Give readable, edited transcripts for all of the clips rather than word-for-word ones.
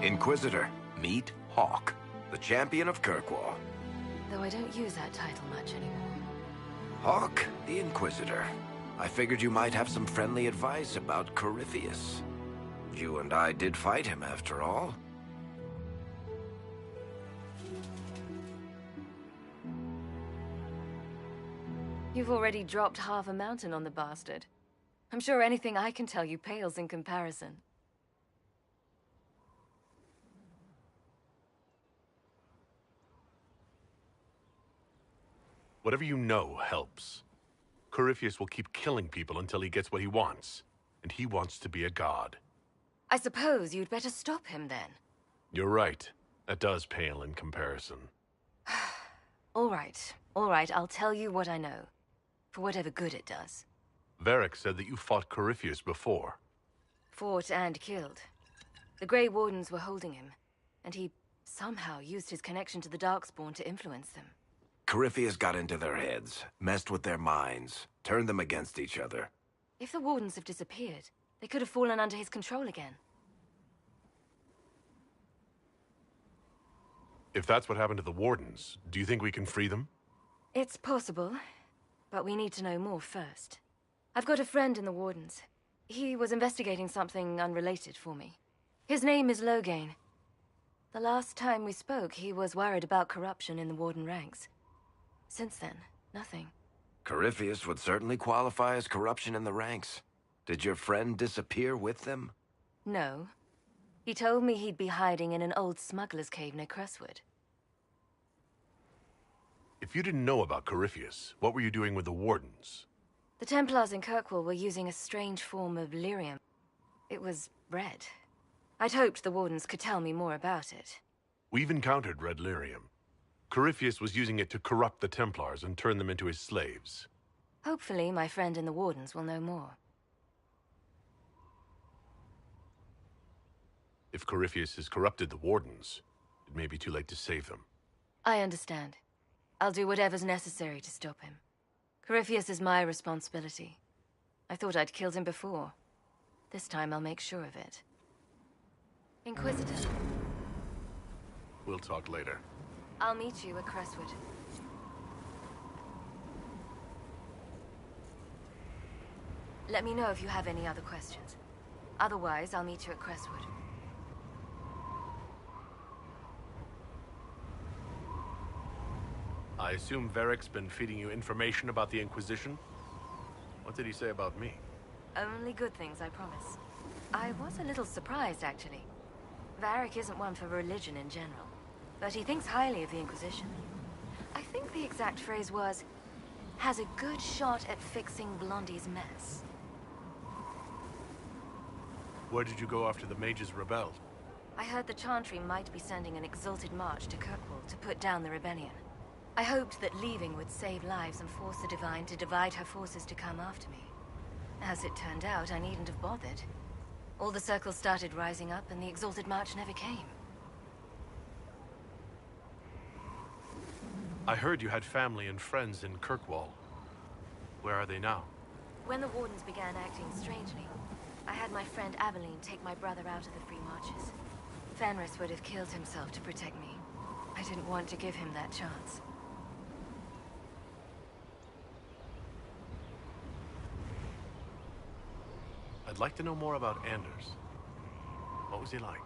Inquisitor, meet Hawke, the champion of Kirkwall. Though I don't use that title much anymore. Hawke, the Inquisitor. I figured you might have some friendly advice about Corypheus. You and I did fight him, after all. You've already dropped half a mountain on the bastard. I'm sure anything I can tell you pales in comparison. Whatever you know helps. Corypheus will keep killing people until he gets what he wants. And he wants to be a god. I suppose you'd better stop him then. You're right. That does pale in comparison. All right, I'll tell you what I know. For whatever good it does. Varric said that you fought Corypheus before. Fought and killed. The Grey Wardens were holding him, and he somehow used his connection to the Darkspawn to influence them. Corypheus got into their heads, messed with their minds, turned them against each other. If the Wardens have disappeared, they could have fallen under his control again. If that's what happened to the Wardens, do you think we can free them? It's possible, but we need to know more first. I've got a friend in the Wardens. He was investigating something unrelated for me. His name is Loghain. The last time we spoke, he was worried about corruption in the Warden ranks. Since then, nothing. Corypheus would certainly qualify as corruption in the ranks. Did your friend disappear with them? No. He told me he'd be hiding in an old smuggler's cave near Crestwood. If you didn't know about Corypheus, what were you doing with the Wardens? The Templars in Kirkwall were using a strange form of lyrium. It was red. I'd hoped the Wardens could tell me more about it. We've encountered red lyrium. Corypheus was using it to corrupt the Templars and turn them into his slaves. Hopefully, my friend in the Wardens will know more. If Corypheus has corrupted the Wardens, it may be too late to save them. I understand. I'll do whatever's necessary to stop him. Corypheus is my responsibility. I thought I'd killed him before. This time I'll make sure of it. Inquisitor. We'll talk later. I'll meet you at Crestwood. Let me know if you have any other questions. Otherwise, I'll meet you at Crestwood. I assume Varric's been feeding you information about the Inquisition? What did he say about me? Only good things, I promise. I was a little surprised, actually. Varric isn't one for religion in general, but he thinks highly of the Inquisition. I think the exact phrase was, has a good shot at fixing Blondie's mess. Where did you go after the mages rebelled? I heard the Chantry might be sending an exalted march to Kirkwall to put down the rebellion. I hoped that leaving would save lives and force the Divine to divide her forces to come after me. As it turned out, I needn't have bothered. All the circles started rising up, and the exalted march never came. I heard you had family and friends in Kirkwall. Where are they now? When the Wardens began acting strangely, I had my friend Aveline take my brother out of the Free Marches. Fenris would have killed himself to protect me. I didn't want to give him that chance. I'd like to know more about Anders. What was he like?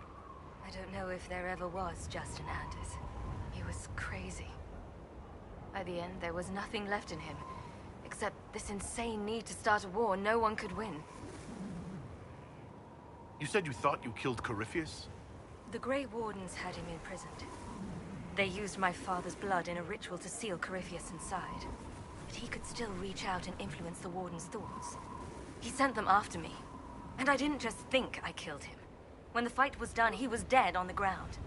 I don't know if there ever was just an Anders. He was crazy. By the end, there was nothing left in him, except this insane need to start a war no one could win. You said you thought you killed Corypheus? The Grey Wardens had him imprisoned. They used my father's blood in a ritual to seal Corypheus inside. But he could still reach out and influence the Warden's thoughts. He sent them after me. And I didn't just think I killed him. When the fight was done, he was dead on the ground.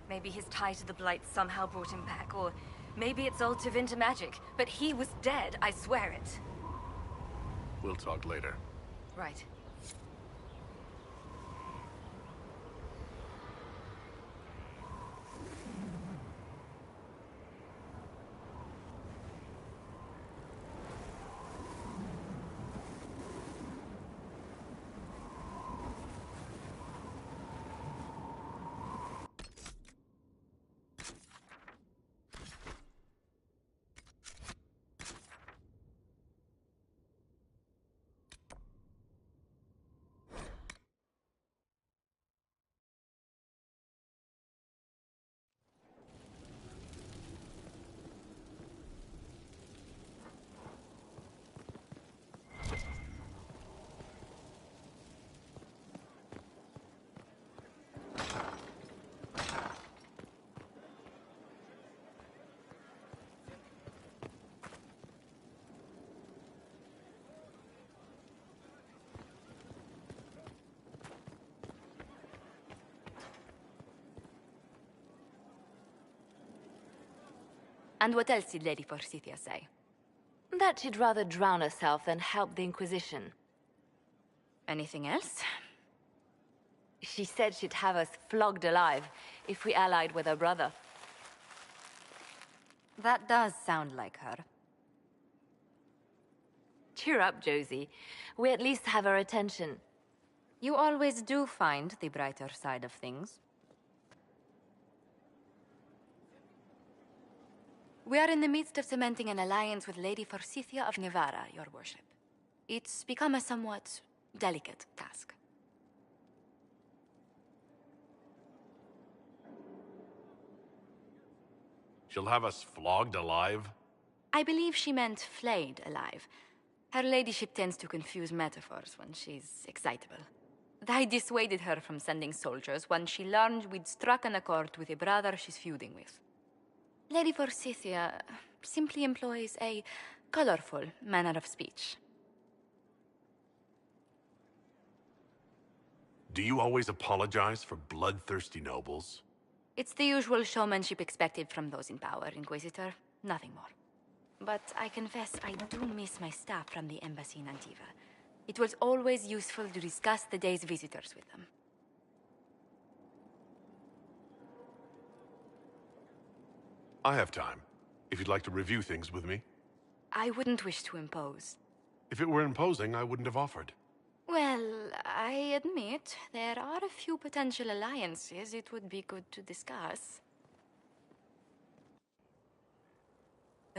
Maybe his tie to the Blight somehow brought him back, or maybe it's all Tevinter magic, but he was dead, I swear it. We'll talk later. Right. And what else did Lady Forsythia say? That she'd rather drown herself than help the Inquisition. Anything else? She said she'd have us flogged alive if we allied with her brother. That does sound like her. Cheer up, Josie. We at least have her attention. You always do find the brighter side of things. We are in the midst of cementing an alliance with Lady Forsythia of Navarra, your worship. It's become a somewhat delicate task. She'll have us flogged alive? I believe she meant flayed alive. Her ladyship tends to confuse metaphors when she's excitable. I dissuaded her from sending soldiers when she learned we'd struck an accord with a brother she's feuding with. Lady Forsythia simply employs a colorful manner of speech. Do you always apologize for bloodthirsty nobles? It's the usual showmanship expected from those in power, Inquisitor. Nothing more. But I confess I do miss my staff from the embassy in Antiva. It was always useful to discuss the day's visitors with them. I have time, if you'd like to review things with me. I wouldn't wish to impose. If it were imposing, I wouldn't have offered. Well, I admit there are a few potential alliances it would be good to discuss.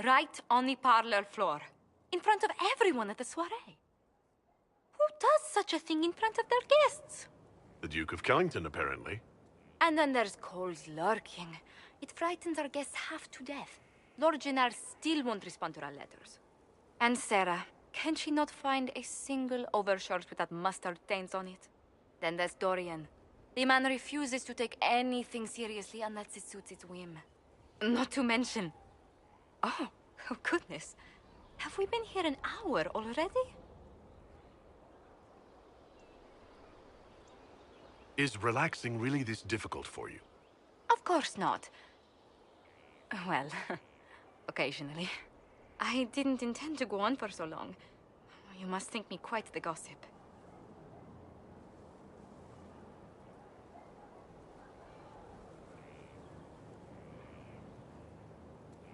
Right on the parlor floor, in front of everyone at the soiree. Who does such a thing in front of their guests? The Duke of Kellington, apparently. And then there's Cole's lurking. It frightens our guests half to death. Lord Gennard still won't respond to our letters. And Sarah, can she not find a single overshirt without mustard stains on it? Then there's Dorian. The man refuses to take anything seriously unless it suits his whim. Not to mention... Oh goodness. Have we been here an hour already? Is relaxing really this difficult for you? Of course not. Well, occasionally. I didn't intend to go on for so long. You must think me quite the gossip.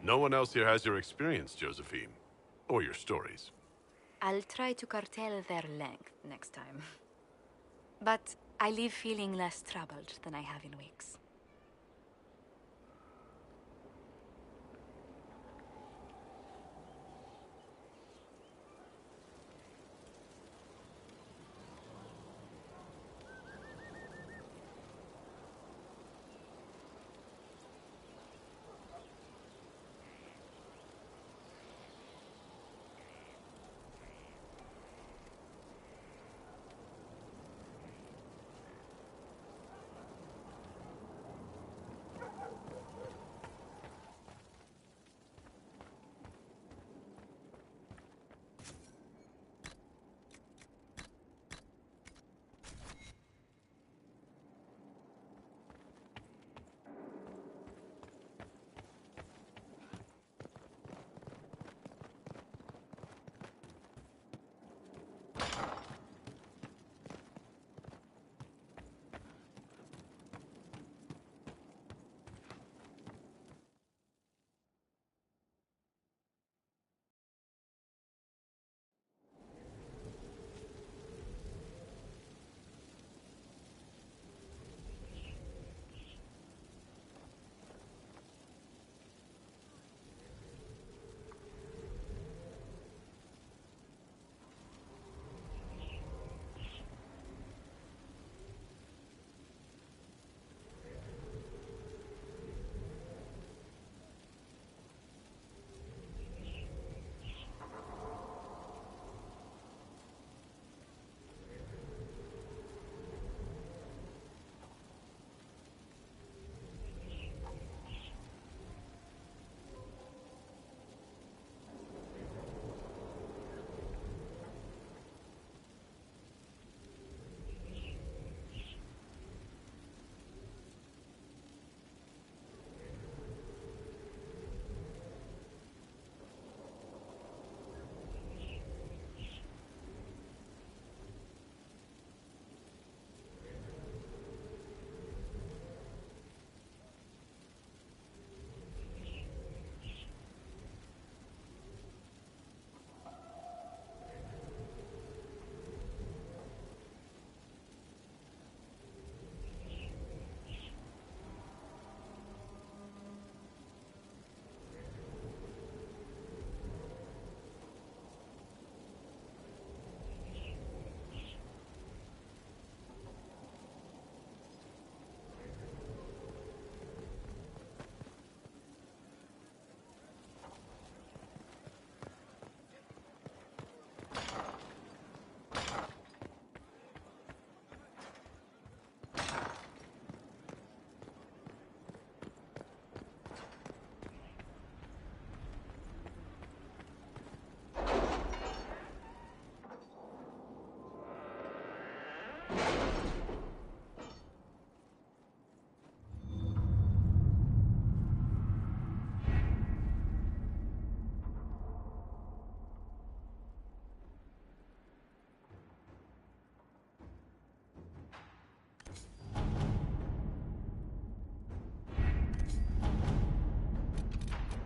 No one else here has your experience, Josephine. Or your stories. I'll try to curtail their length next time. But I leave feeling less troubled than I have in weeks.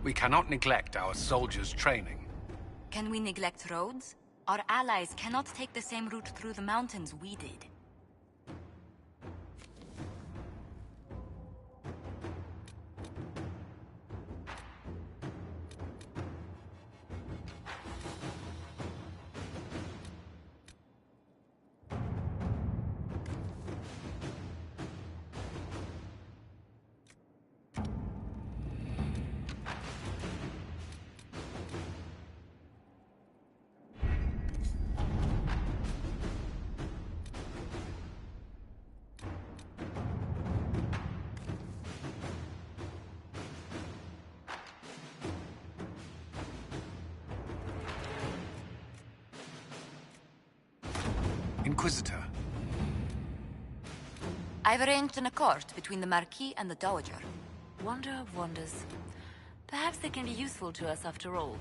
We cannot neglect our soldiers' training. Can we neglect roads? Our allies cannot take the same route through the mountains we did. Inquisitor. I've arranged an accord between the Marquis and the Dowager. Wonder of wonders. Perhaps they can be useful to us after all.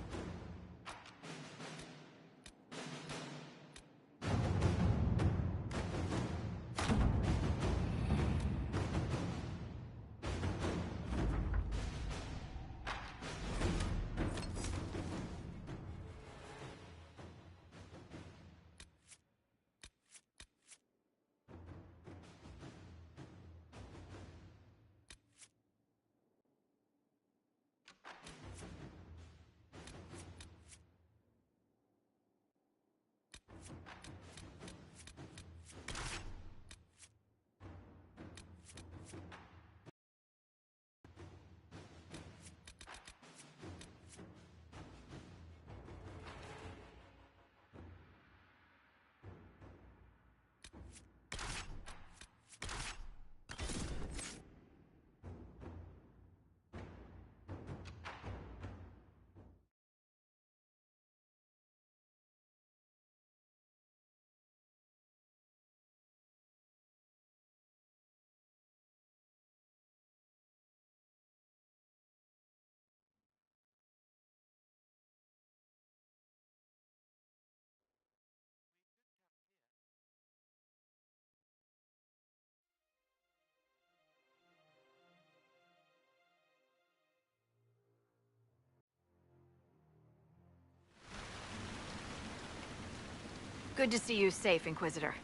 Good to see you safe, Inquisitor.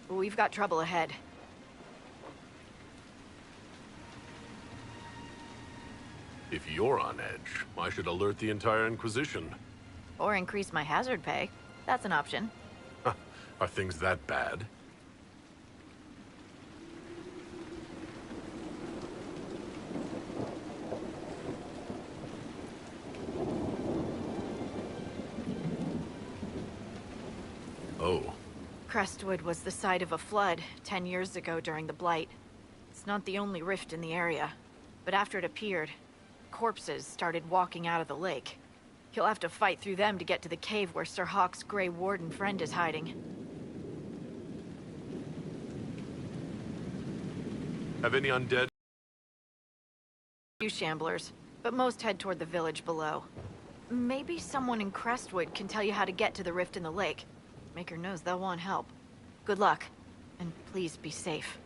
We've got trouble ahead. If you're on edge, I should alert the entire Inquisition. Or increase my hazard pay. That's an option. Are things that bad? Oh. Crestwood was the site of a flood 10 years ago during the Blight. It's not the only rift in the area, but after it appeared, corpses started walking out of the lake. You'll have to fight through them to get to the cave where Sir Hawke's Grey Warden friend is hiding. Have any undead? Few shamblers, but most head toward the village below. Maybe someone in Crestwood can tell you how to get to the rift in the lake. Maker knows they'll want help. Good luck, and please be safe.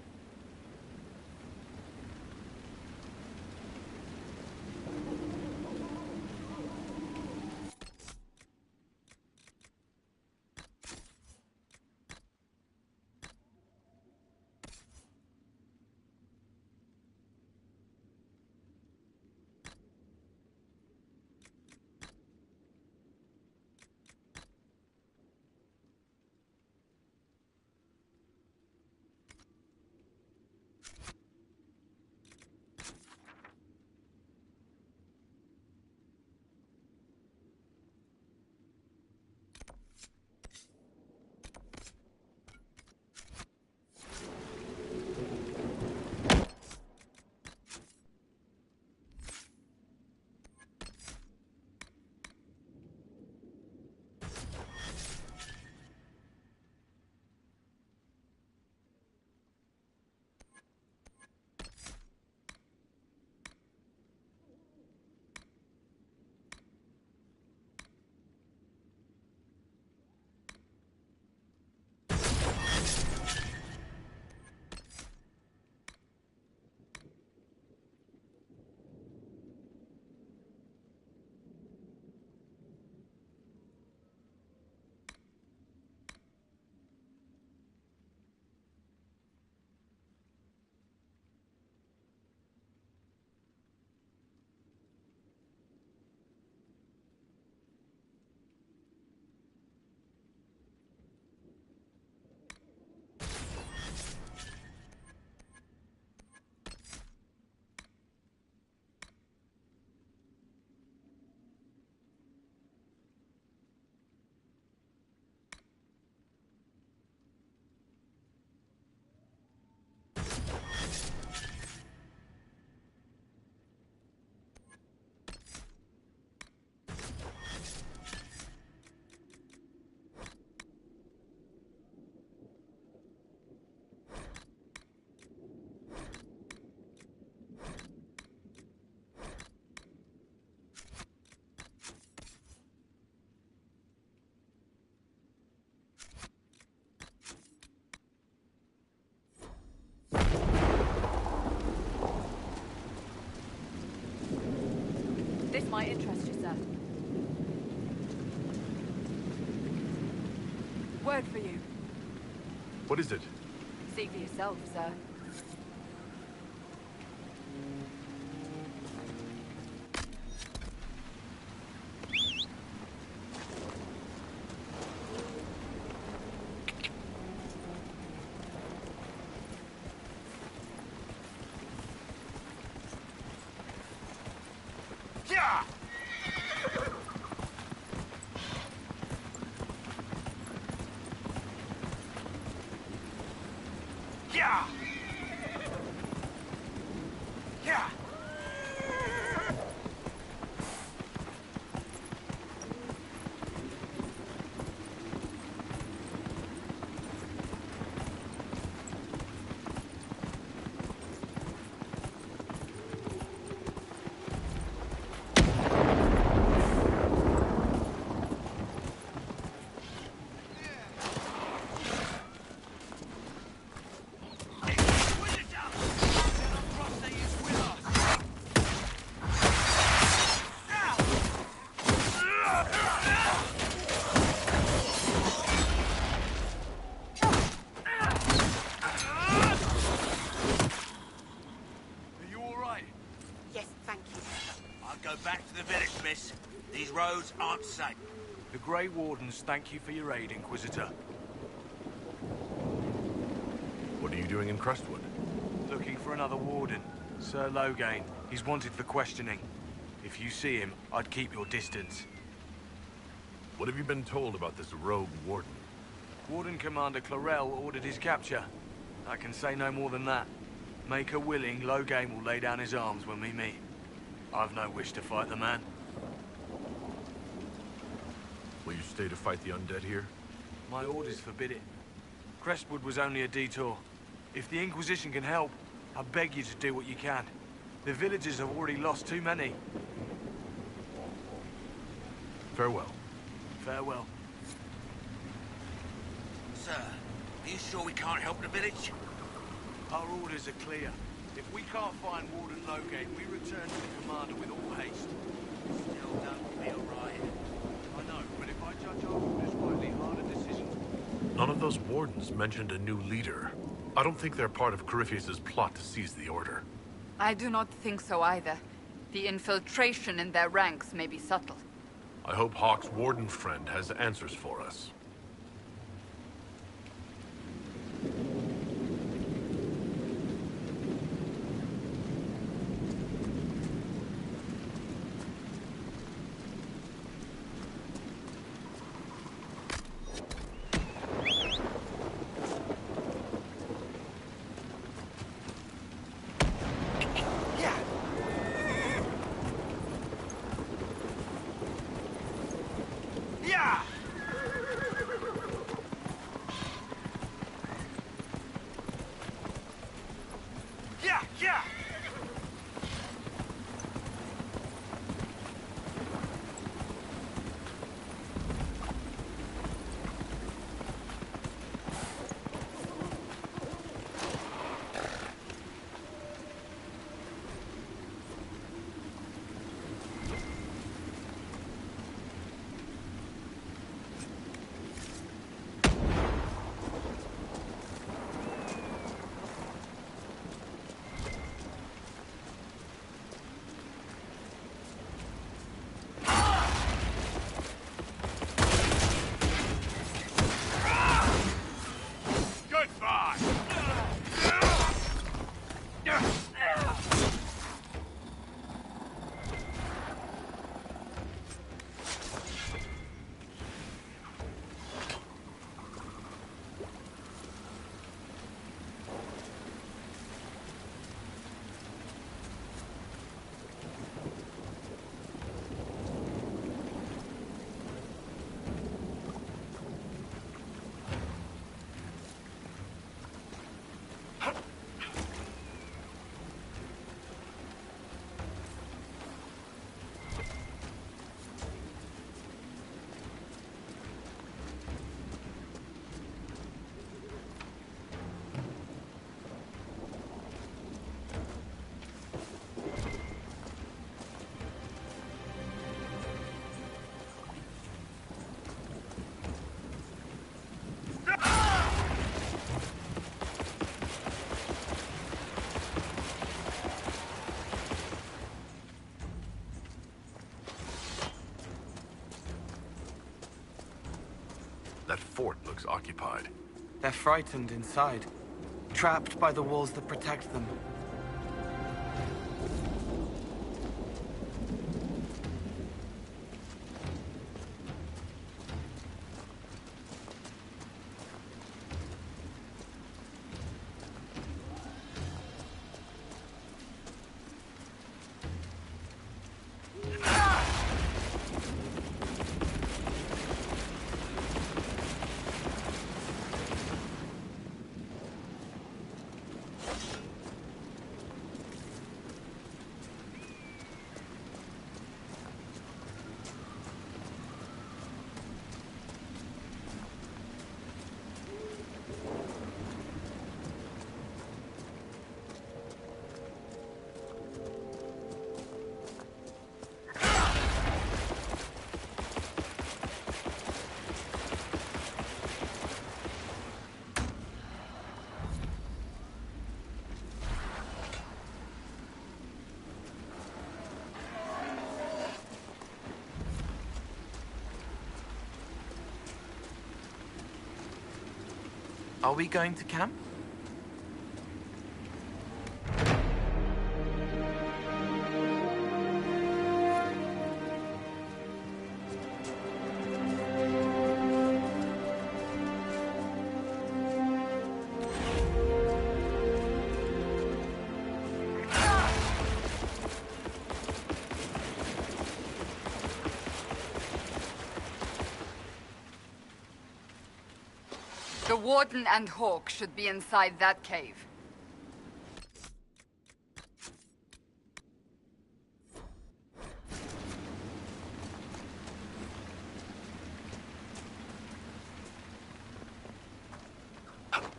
might interest you, sir. Word for you. What is it? See for yourself, sir. Roads aren't safe. The Grey Wardens thank you for your aid, Inquisitor. What are you doing in Crestwood? Looking for another Warden. Sir Loghain. He's wanted for questioning. If you see him, I'd keep your distance. What have you been told about this rogue Warden? Warden Commander Clarel ordered his capture. I can say no more than that. Make her willing, Loghain will lay down his arms when we meet. I've no wish to fight the man. Will you stay to fight the undead here? My orders forbid it. Crestwood was only a detour. If the Inquisition can help, I beg you to do what you can. The villagers have already lost too many. Farewell. Farewell. Sir, are you sure we can't help the village? Our orders are clear. If we can't find Warden Loghain, we return to the commander with all haste. Still don't feel right. I know, but if I judge our orders rightly, harder decisions. None of those wardens mentioned a new leader. I don't think they're part of Corypheus' plot to seize the Order. I do not think so either. The infiltration in their ranks may be subtle. I hope Hawke's warden friend has answers for us. That fort looks occupied. They're frightened inside, trapped by the walls that protect them. Are we going to camp? The Warden and Hawk should be inside that cave.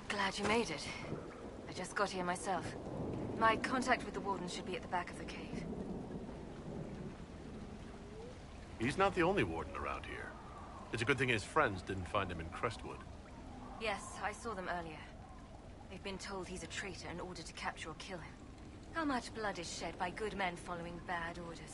Glad you made it. I just got here myself. My contact with the Warden should be at the back of the cave. He's not the only Warden around here. It's a good thing his friends didn't find him in Crestwood. Yes, I saw them earlier. They've been told he's a traitor in order to capture or kill him. How much blood is shed by good men following bad orders?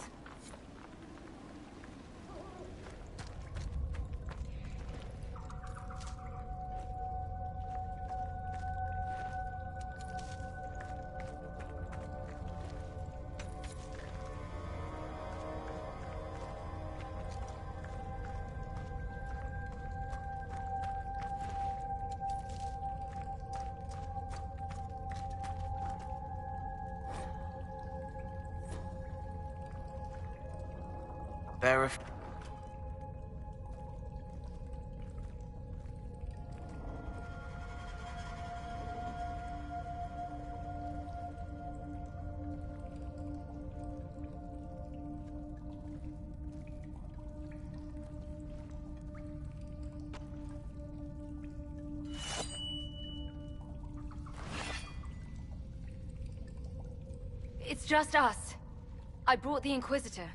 It's just us. I brought the Inquisitor.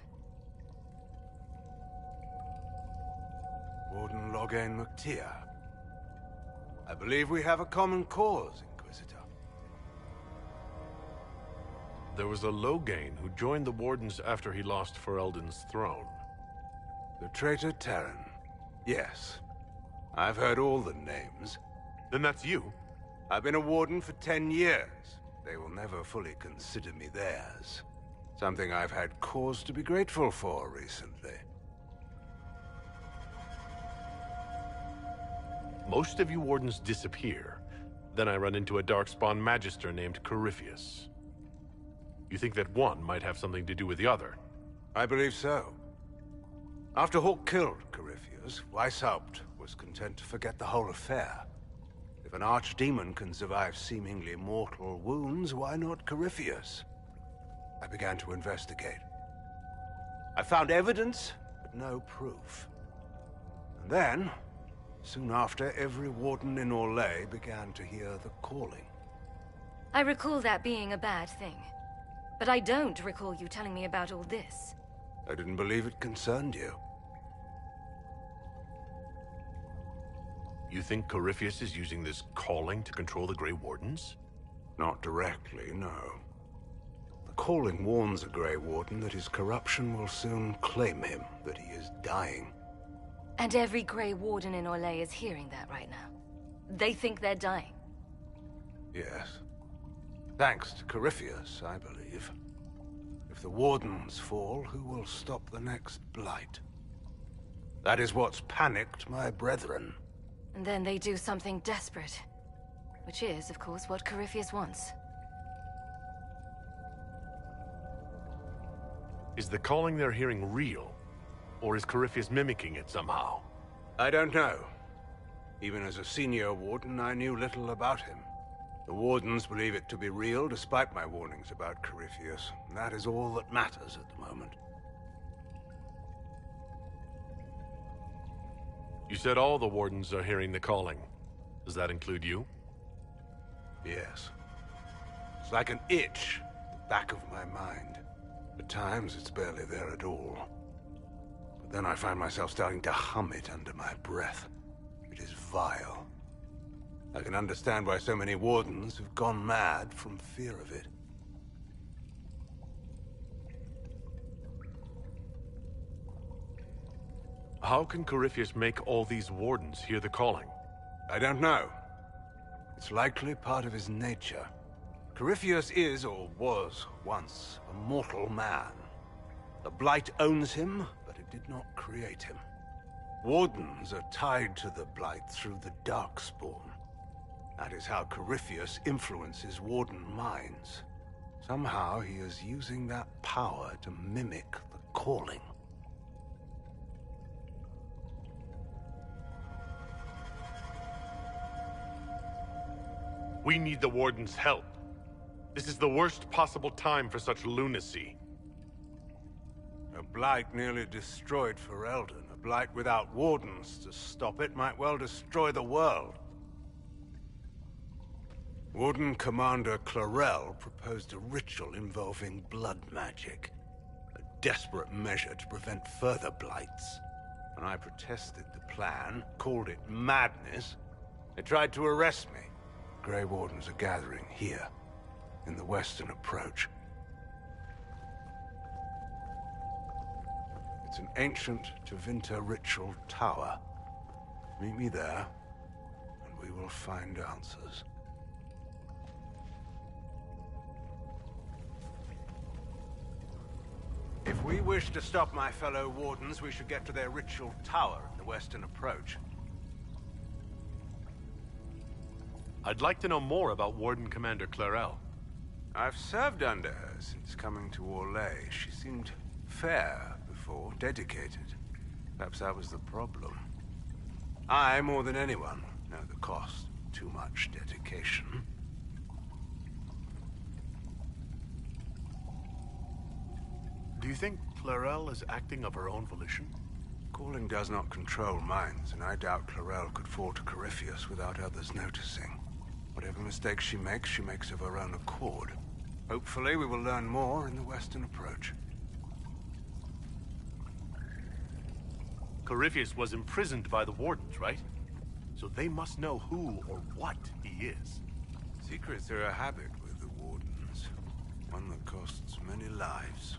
Warden Loghain McTeer. I believe we have a common cause, Inquisitor. There was a Loghain who joined the Wardens after he lost Ferelden's throne. The traitor Terran. Yes. I've heard all the names. Then that's you? I've been a Warden for 10 years. They will never fully consider me theirs. Something I've had cause to be grateful for recently. Most of you Wardens disappear. Then I run into a Darkspawn Magister named Corypheus. You think that one might have something to do with the other? I believe so. After Hawk killed Corypheus, Weishaupt was content to forget the whole affair. If an archdemon can survive seemingly mortal wounds, why not Corypheus? I began to investigate. I found evidence, but no proof. And then, soon after, every Warden in Orlais began to hear the calling. I recall that being a bad thing. But I don't recall you telling me about all this. I didn't believe it concerned you. You think Corypheus is using this calling to control the Grey Wardens? Not directly, no. The calling warns a Grey Warden that his corruption will soon claim him, that he is dying. And every Grey Warden in Orlais is hearing that right now. They think they're dying. Yes. Thanks to Corypheus, I believe. If the Wardens fall, who will stop the next blight? That is what's panicked my brethren. And then they do something desperate. Which is, of course, what Corypheus wants. Is the calling they're hearing real? Or is Corypheus mimicking it somehow? I don't know. Even as a senior Warden, I knew little about him. The Wardens believe it to be real, despite my warnings about Corypheus. And that is all that matters at the moment. You said all the Wardens are hearing the calling. Does that include you? Yes. It's like an itch at the back of my mind. At times, it's barely there at all. But then I find myself starting to hum it under my breath. It is vile. I can understand why so many Wardens have gone mad from fear of it. How can Corypheus make all these Wardens hear the calling? I don't know. It's likely part of his nature. Corypheus is, or was, once a mortal man. The Blight owns him, but it did not create him. Wardens are tied to the Blight through the Darkspawn. That is how Corypheus influences Warden minds. Somehow he is using that power to mimic the calling. We need the Warden's help. This is the worst possible time for such lunacy. A Blight nearly destroyed Ferelden. A Blight without Wardens to stop it might well destroy the world. Warden Commander Clarel proposed a ritual involving blood magic. A desperate measure to prevent further blights. When I protested the plan, called it madness, they tried to arrest me. Grey Wardens are gathering here, in the western approach. It's an ancient Tevinter ritual tower. Meet me there, and we will find answers. If we wish to stop my fellow Wardens, we should get to their ritual tower in the western approach. I'd like to know more about Warden Commander Clarel. I've served under her since coming to Orlais. She seemed fair before, dedicated. Perhaps that was the problem. I, more than anyone, know the cost of too much dedication. Do you think Clarel is acting of her own volition? Calling does not control minds, and I doubt Clarel could fall to Corypheus without others noticing. Whatever mistakes she makes of her own accord. Hopefully, we will learn more in the western approach. Corypheus was imprisoned by the Wardens, right? So they must know who or what he is. Secrets are a habit with the Wardens. One that costs many lives.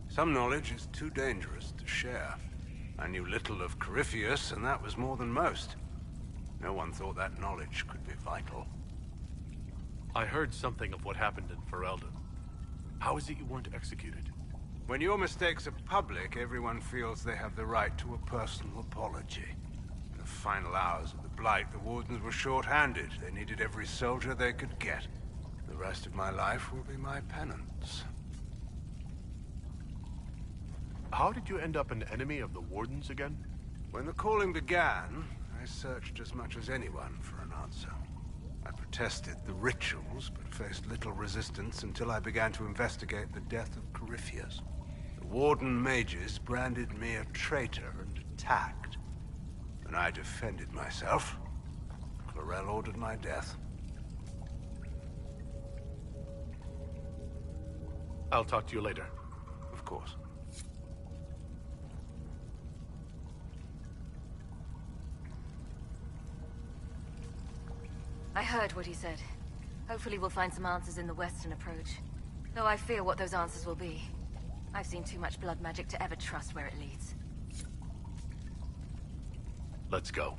Some knowledge is too dangerous to share. I knew little of Corypheus, and that was more than most. No one thought that knowledge could be vital. I heard something of what happened in Ferelden. How is it you weren't executed? When your mistakes are public, everyone feels they have the right to a personal apology. In the final hours of the Blight, the Wardens were short-handed. They needed every soldier they could get. The rest of my life will be my penance. How did you end up an enemy of the Wardens again? When the calling began, I searched as much as anyone for an answer. I protested the rituals, but faced little resistance until I began to investigate the death of Corypheus. The Warden mages branded me a traitor and attacked. When I defended myself, Clarel ordered my death. I'll talk to you later. Of course. I heard what he said. Hopefully we'll find some answers in the western approach. Though I fear what those answers will be. I've seen too much blood magic to ever trust where it leads. Let's go.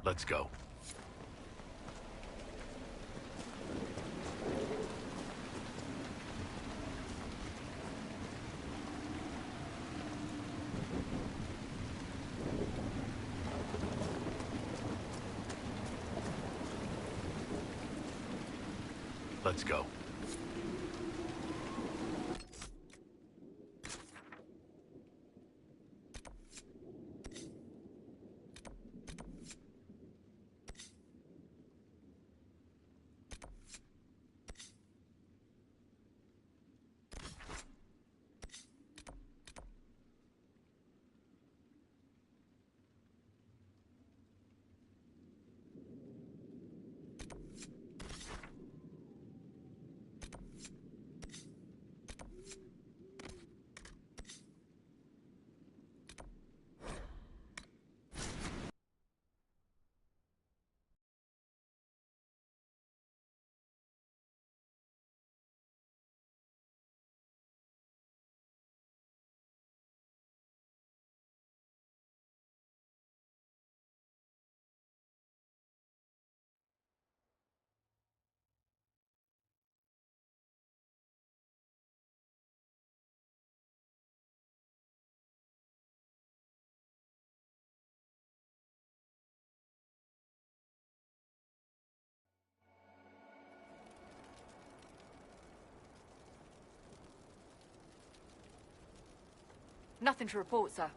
Let's go. Let's go. Nothing to report, sir.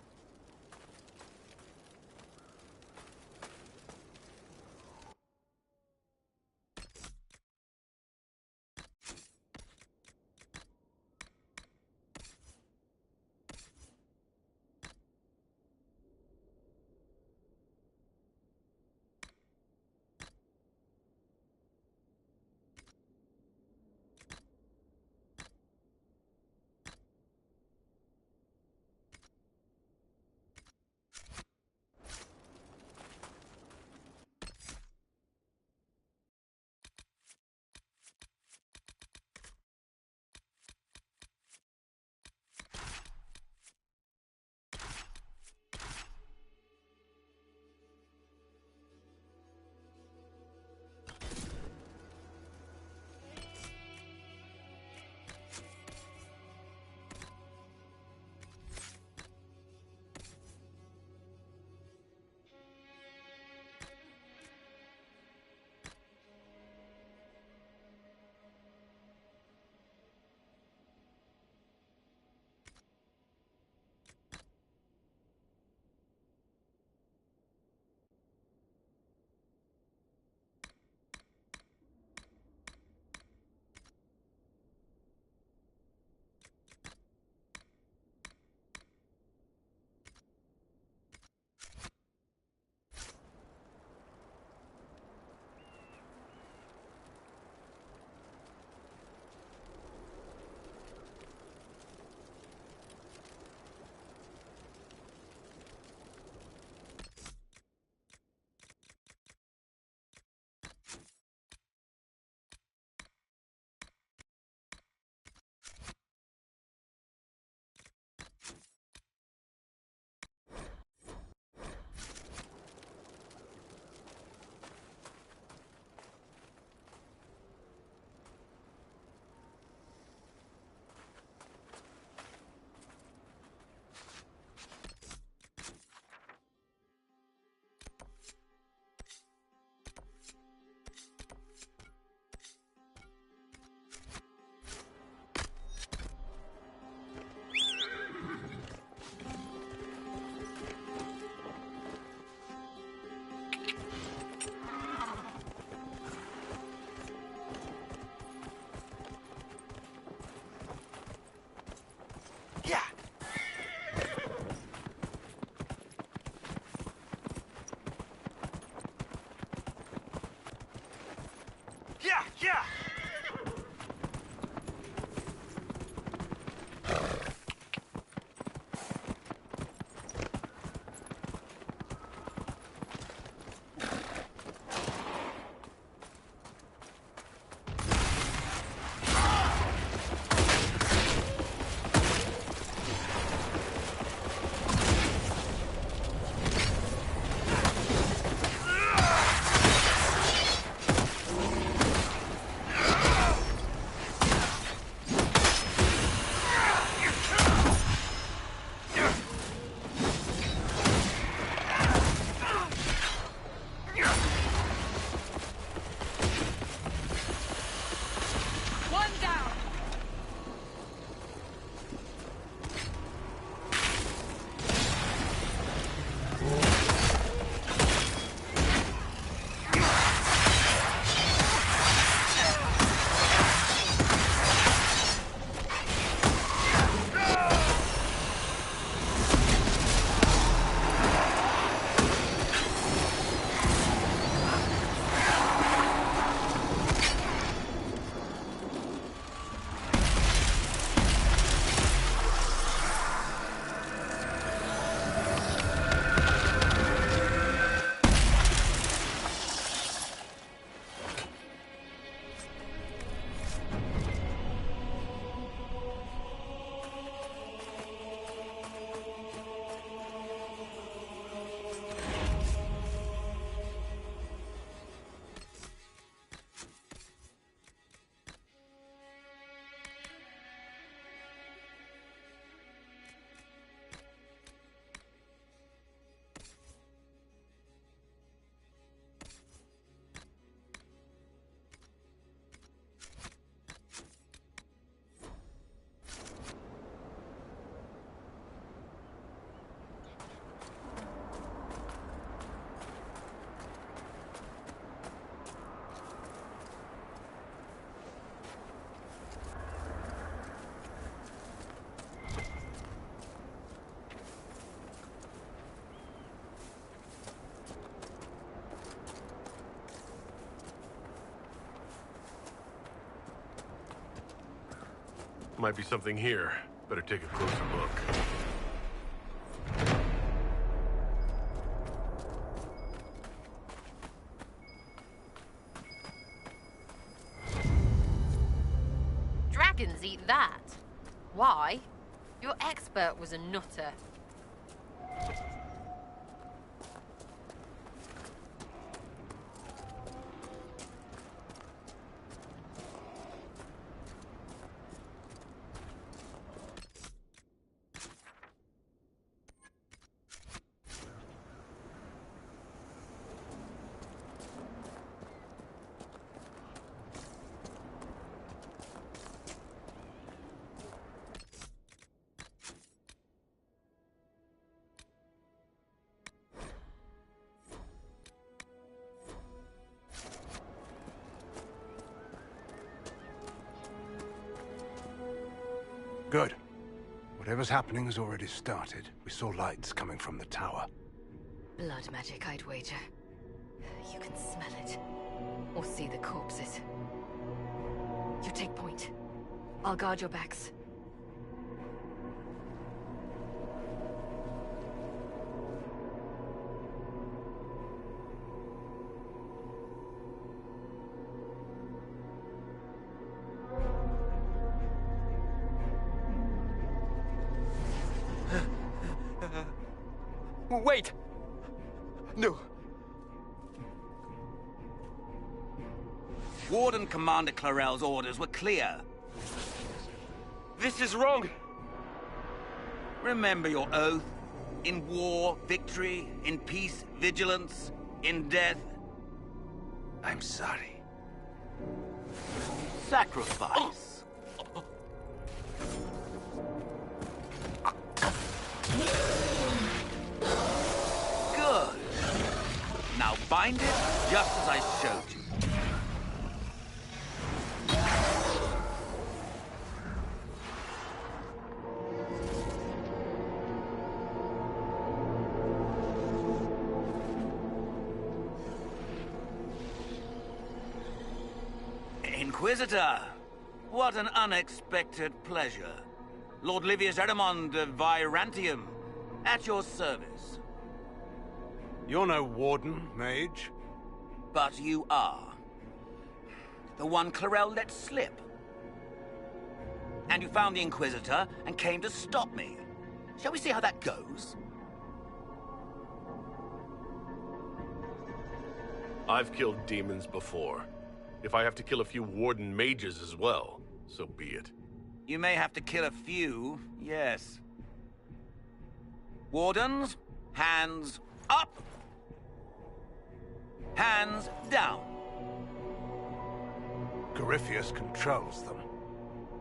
Might be something here. Better take a closer look. Dragons eat that. Why? Your expert was a nutter. Good. Whatever's happening has already started. We saw lights coming from the tower. Blood magic, I'd wager. You can smell it. Or see the corpses. You take point. I'll guard your backs. Wait! No. Warden Commander Clarel's orders were clear. This is wrong! Remember your oath. In war, victory. In peace, vigilance. In death, I'm sorry. Sacrifice. Good. Now bind it just as I showed you. Inquisitor! What an unexpected pleasure. Lord Livius Erimond of Virantium, at your service. You're no warden, mage. But you are. The one Clarel let slip. And you found the Inquisitor and came to stop me. Shall we see how that goes? I've killed demons before. If I have to kill a few warden mages as well, so be it. You may have to kill a few, yes. Wardens, hands up. Hands down. Corypheus controls them.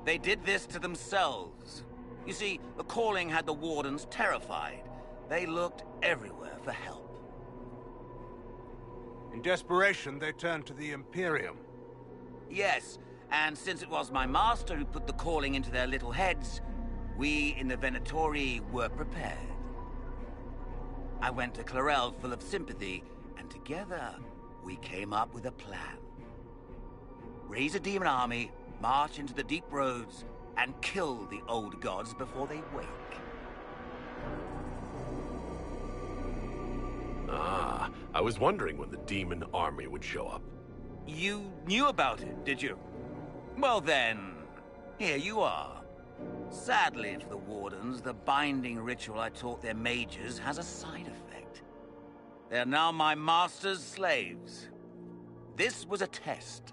They did this to themselves. You see, the calling had the wardens terrified. They looked everywhere for help. In desperation, they turned to the Imperium. Yes, and since it was my master who put the calling into their little heads, we in the Venatori were prepared. I went to Clarel full of sympathy, and together we came up with a plan. Raise a demon army, march into the deep roads, and kill the old gods before they wake. Ah, I was wondering when the demon army would show up. You knew about it, did you? Well then, here you are. Sadly for the Wardens, the binding ritual I taught their mages has a side effect. They're now my master's slaves. This was a test.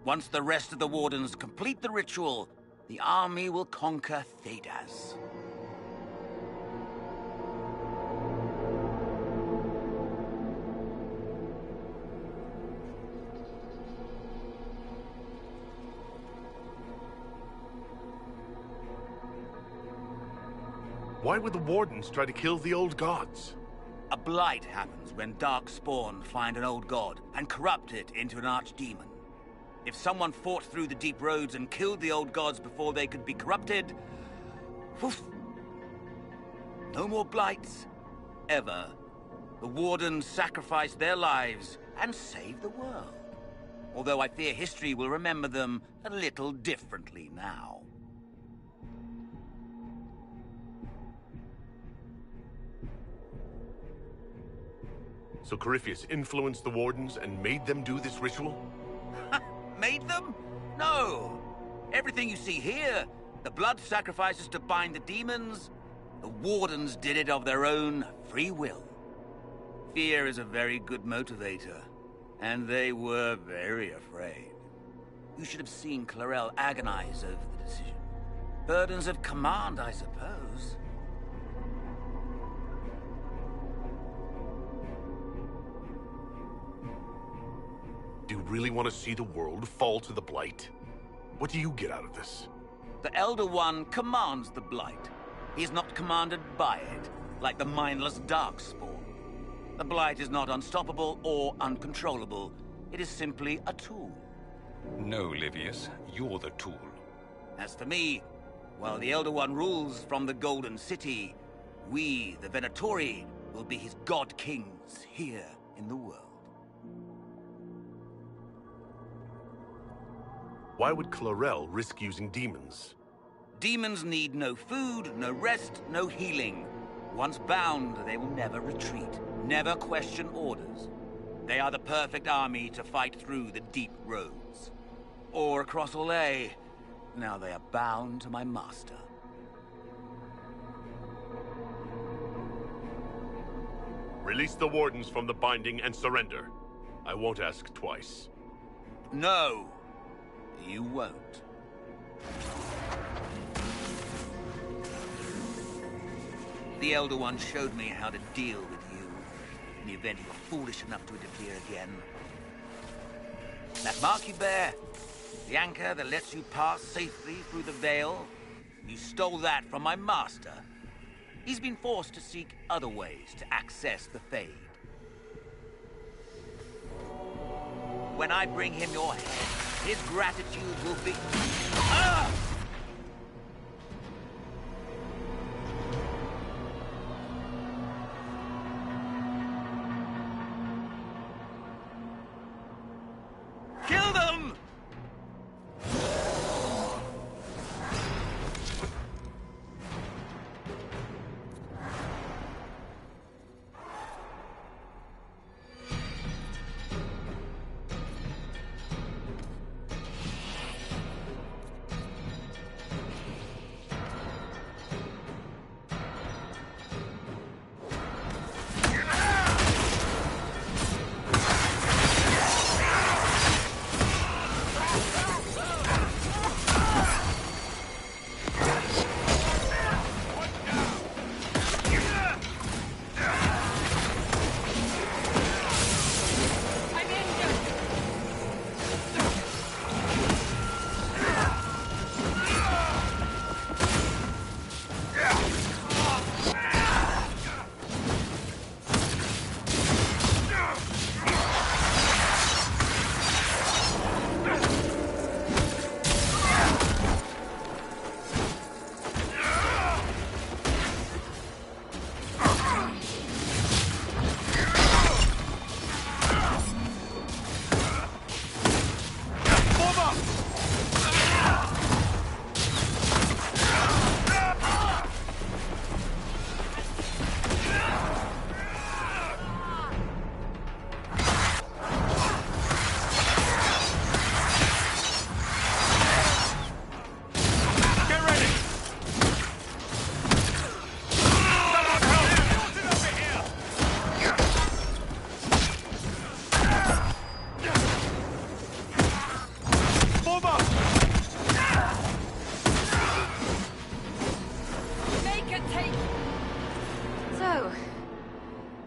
Once the rest of the Wardens complete the ritual, the army will conquer Thedas. Why would the Wardens try to kill the old gods? A blight happens when dark spawn find an old god and corrupt it into an archdemon. If someone fought through the deep roads and killed the old gods before they could be corrupted, poof, no more blights, ever. The Wardens sacrificed their lives and saved the world. Although I fear history will remember them a little differently now. So Corypheus influenced the Wardens and made them do this ritual? Made them? No! Everything you see here, the blood sacrifices to bind the demons, the Wardens did it of their own free will. Fear is a very good motivator, and they were very afraid. You should have seen Clarel agonize over the decision. Burdens of command, I suppose. Do you really want to see the world fall to the Blight? What do you get out of this? The Elder One commands the Blight. He is not commanded by it, like the mindless Darkspawn. The Blight is not unstoppable or uncontrollable. It is simply a tool. No, Livius, you're the tool. As for me, while the Elder One rules from the Golden City, we, the Venatori, will be his god-kings here in the world. Why would Clarel risk using demons? Demons need no food, no rest, no healing. Once bound, they will never retreat, never question orders. They are the perfect army to fight through the deep roads. Or across Olay. Now they are bound to my master. Release the Wardens from the binding and surrender. I won't ask twice. No, you won't. The Elder One showed me how to deal with you, in the event you were foolish enough to interfere again. That mark you bear, the anchor that lets you pass safely through the veil, you stole that from my master. He's been forced to seek other ways to access the Fade. When I bring him your head, his gratitude will be... Ah! Kill them!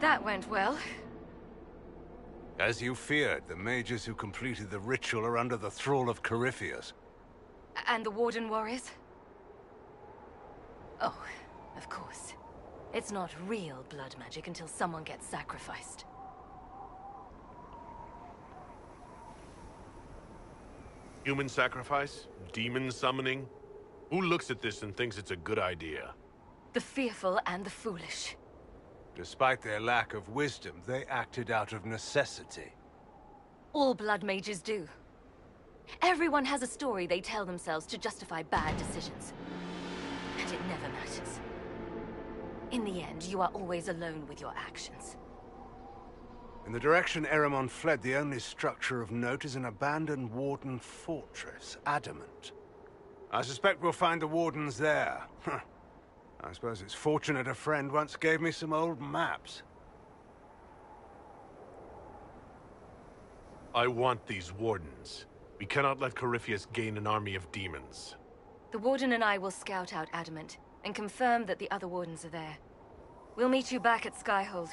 That went well. As you feared, the mages who completed the ritual are under the thrall of Corypheus. And the Warden warriors? Oh, of course. It's not real blood magic until someone gets sacrificed. Human sacrifice? Demon summoning? Who looks at this and thinks it's a good idea? The fearful and the foolish. Despite their lack of wisdom, they acted out of necessity. All blood mages do. Everyone has a story they tell themselves to justify bad decisions. And it never matters. In the end, you are always alone with your actions. In the direction Eramon fled, the only structure of note is an abandoned Warden fortress, Adamant. I suspect we'll find the Wardens there. I suppose it's fortunate a friend once gave me some old maps. I want these Wardens. We cannot let Corypheus gain an army of demons. The Warden and I will scout out Adamant and confirm that the other Wardens are there. We'll meet you back at Skyhold.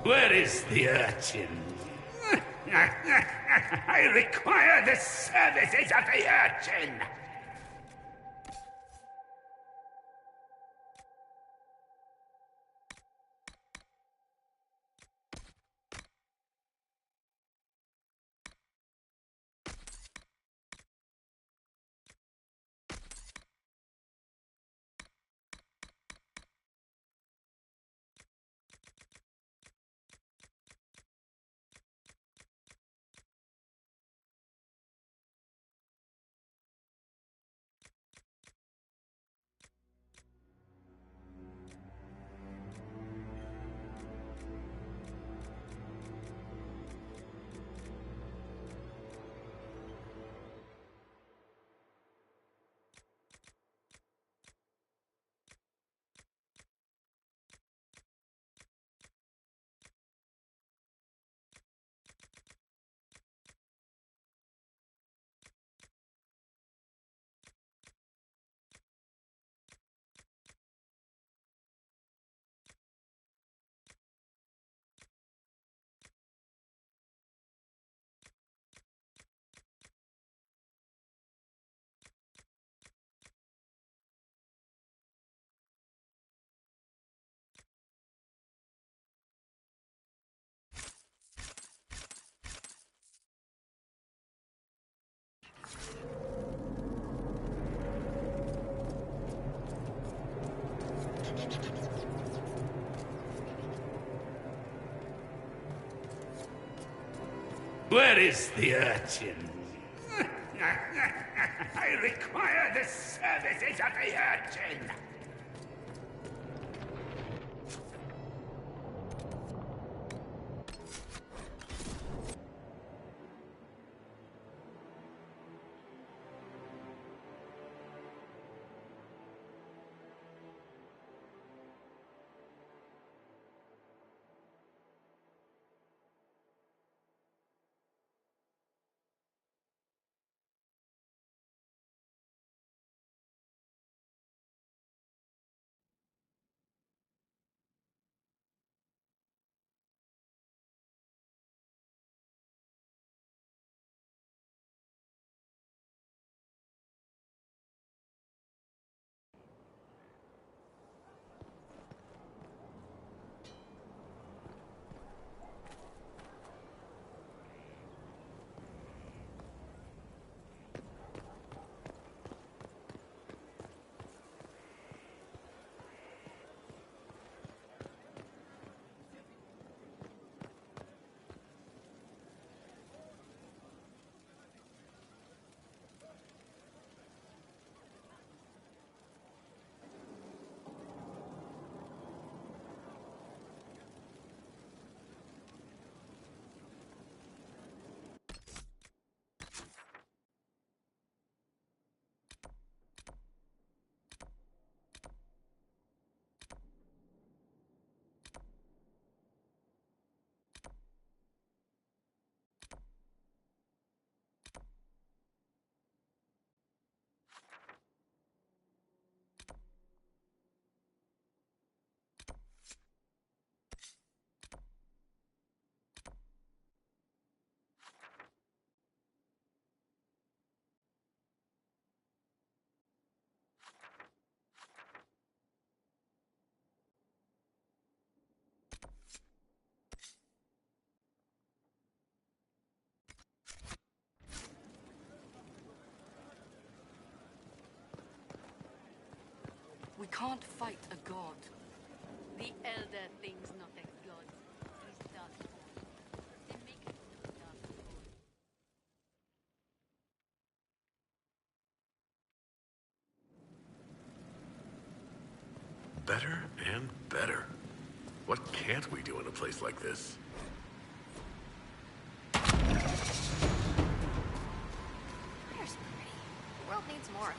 Where is the urchin? I require the services of the urchin! Where is the urchin? I require the services of the urchin! We can't fight a god. The Elder thinks not a god. He's dark. They make him dark. Better and better. What can't we do in a place like this? There's pretty. The world needs more of it.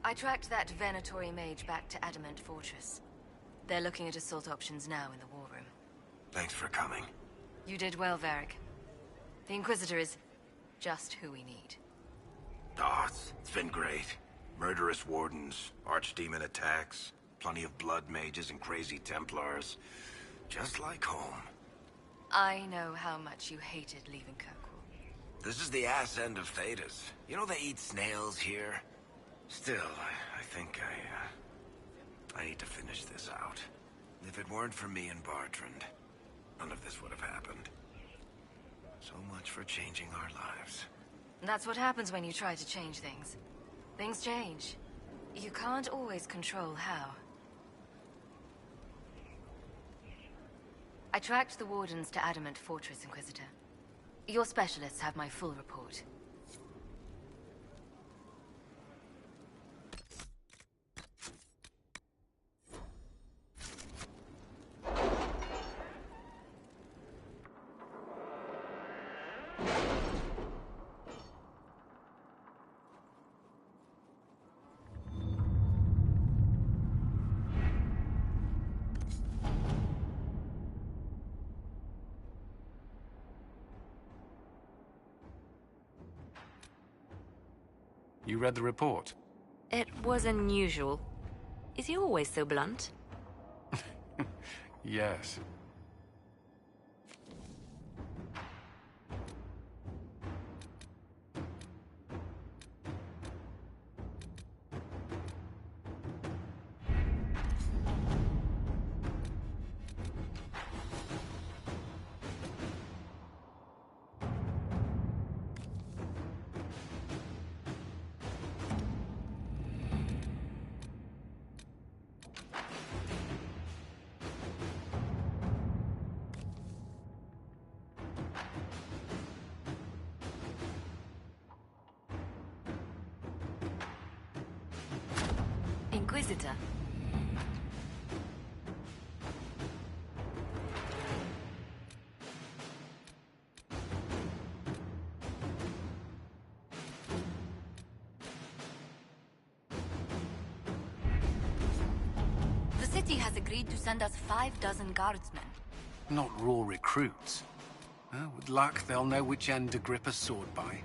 I tracked that Venatori mage back to Adamant Fortress. They're looking at assault options now in the war room. Thanks for coming. You did well, Varric. The Inquisitor is just who we need. Oh, it's been great. Murderous wardens, archdemon attacks, plenty of blood mages and crazy Templars. Just like home. I know how much you hated leaving Kirkwall. This is the ass end of Thedas. You know they eat snails here? Still, I think I need to finish this out. If it weren't for me and Bartrand, none of this would have happened. So much for changing our lives. That's what happens when you try to change things. Things change. You can't always control how. I tracked the Wardens to Adamant Fortress, Inquisitor. Your specialists have my full report. You read the report? It was unusual. Is he always so blunt? Yes. Inquisitor. The city has agreed to send us 6 guardsmen. Not raw recruits. With luck, they'll know which end to grip a sword by.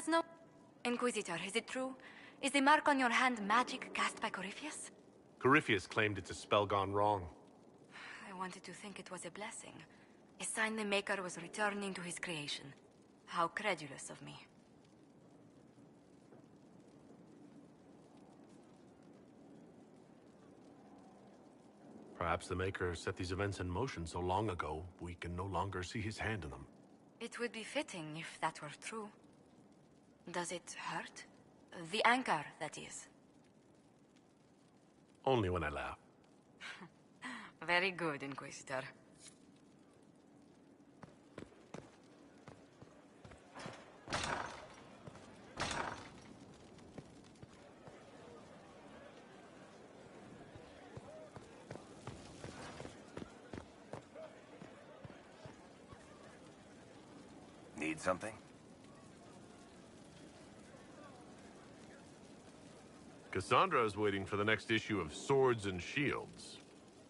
has no... Inquisitor, is it true? Is the mark on your hand magic cast by Corypheus? Corypheus claimed it's a spell gone wrong. I wanted to think it was a blessing. A sign the Maker was returning to his creation. How credulous of me. Perhaps the Maker set these events in motion so long ago, we can no longer see his hand in them. It would be fitting if that were true. Does it hurt? The anchor, that is. Only when I laugh. Very good, Inquisitor. Need something? Cassandra is waiting for the next issue of Swords and Shields.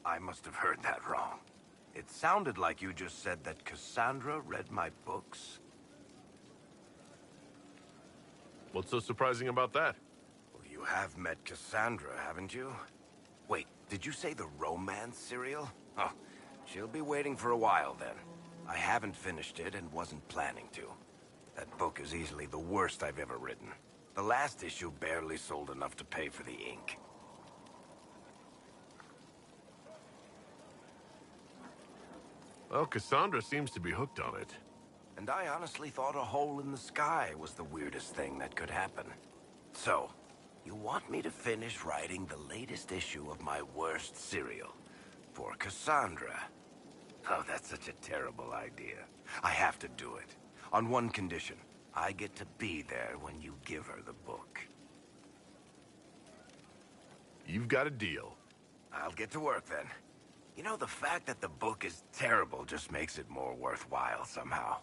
I must have heard that wrong. It sounded like you just said that Cassandra read my books. What's so surprising about that? Well, you have met Cassandra, haven't you? Wait, did you say the romance serial? Oh, she'll be waiting for a while then. I haven't finished it and wasn't planning to. That book is easily the worst I've ever written. The last issue barely sold enough to pay for the ink. Well, Cassandra seems to be hooked on it. And I honestly thought a hole in the sky was the weirdest thing that could happen. So, you want me to finish writing the latest issue of my worst serial for Cassandra? Oh, that's such a terrible idea. I have to do it. On one condition. I get to be there when you give her the book. You've got a deal. I'll get to work then. You know, the fact that the book is terrible just makes it more worthwhile somehow.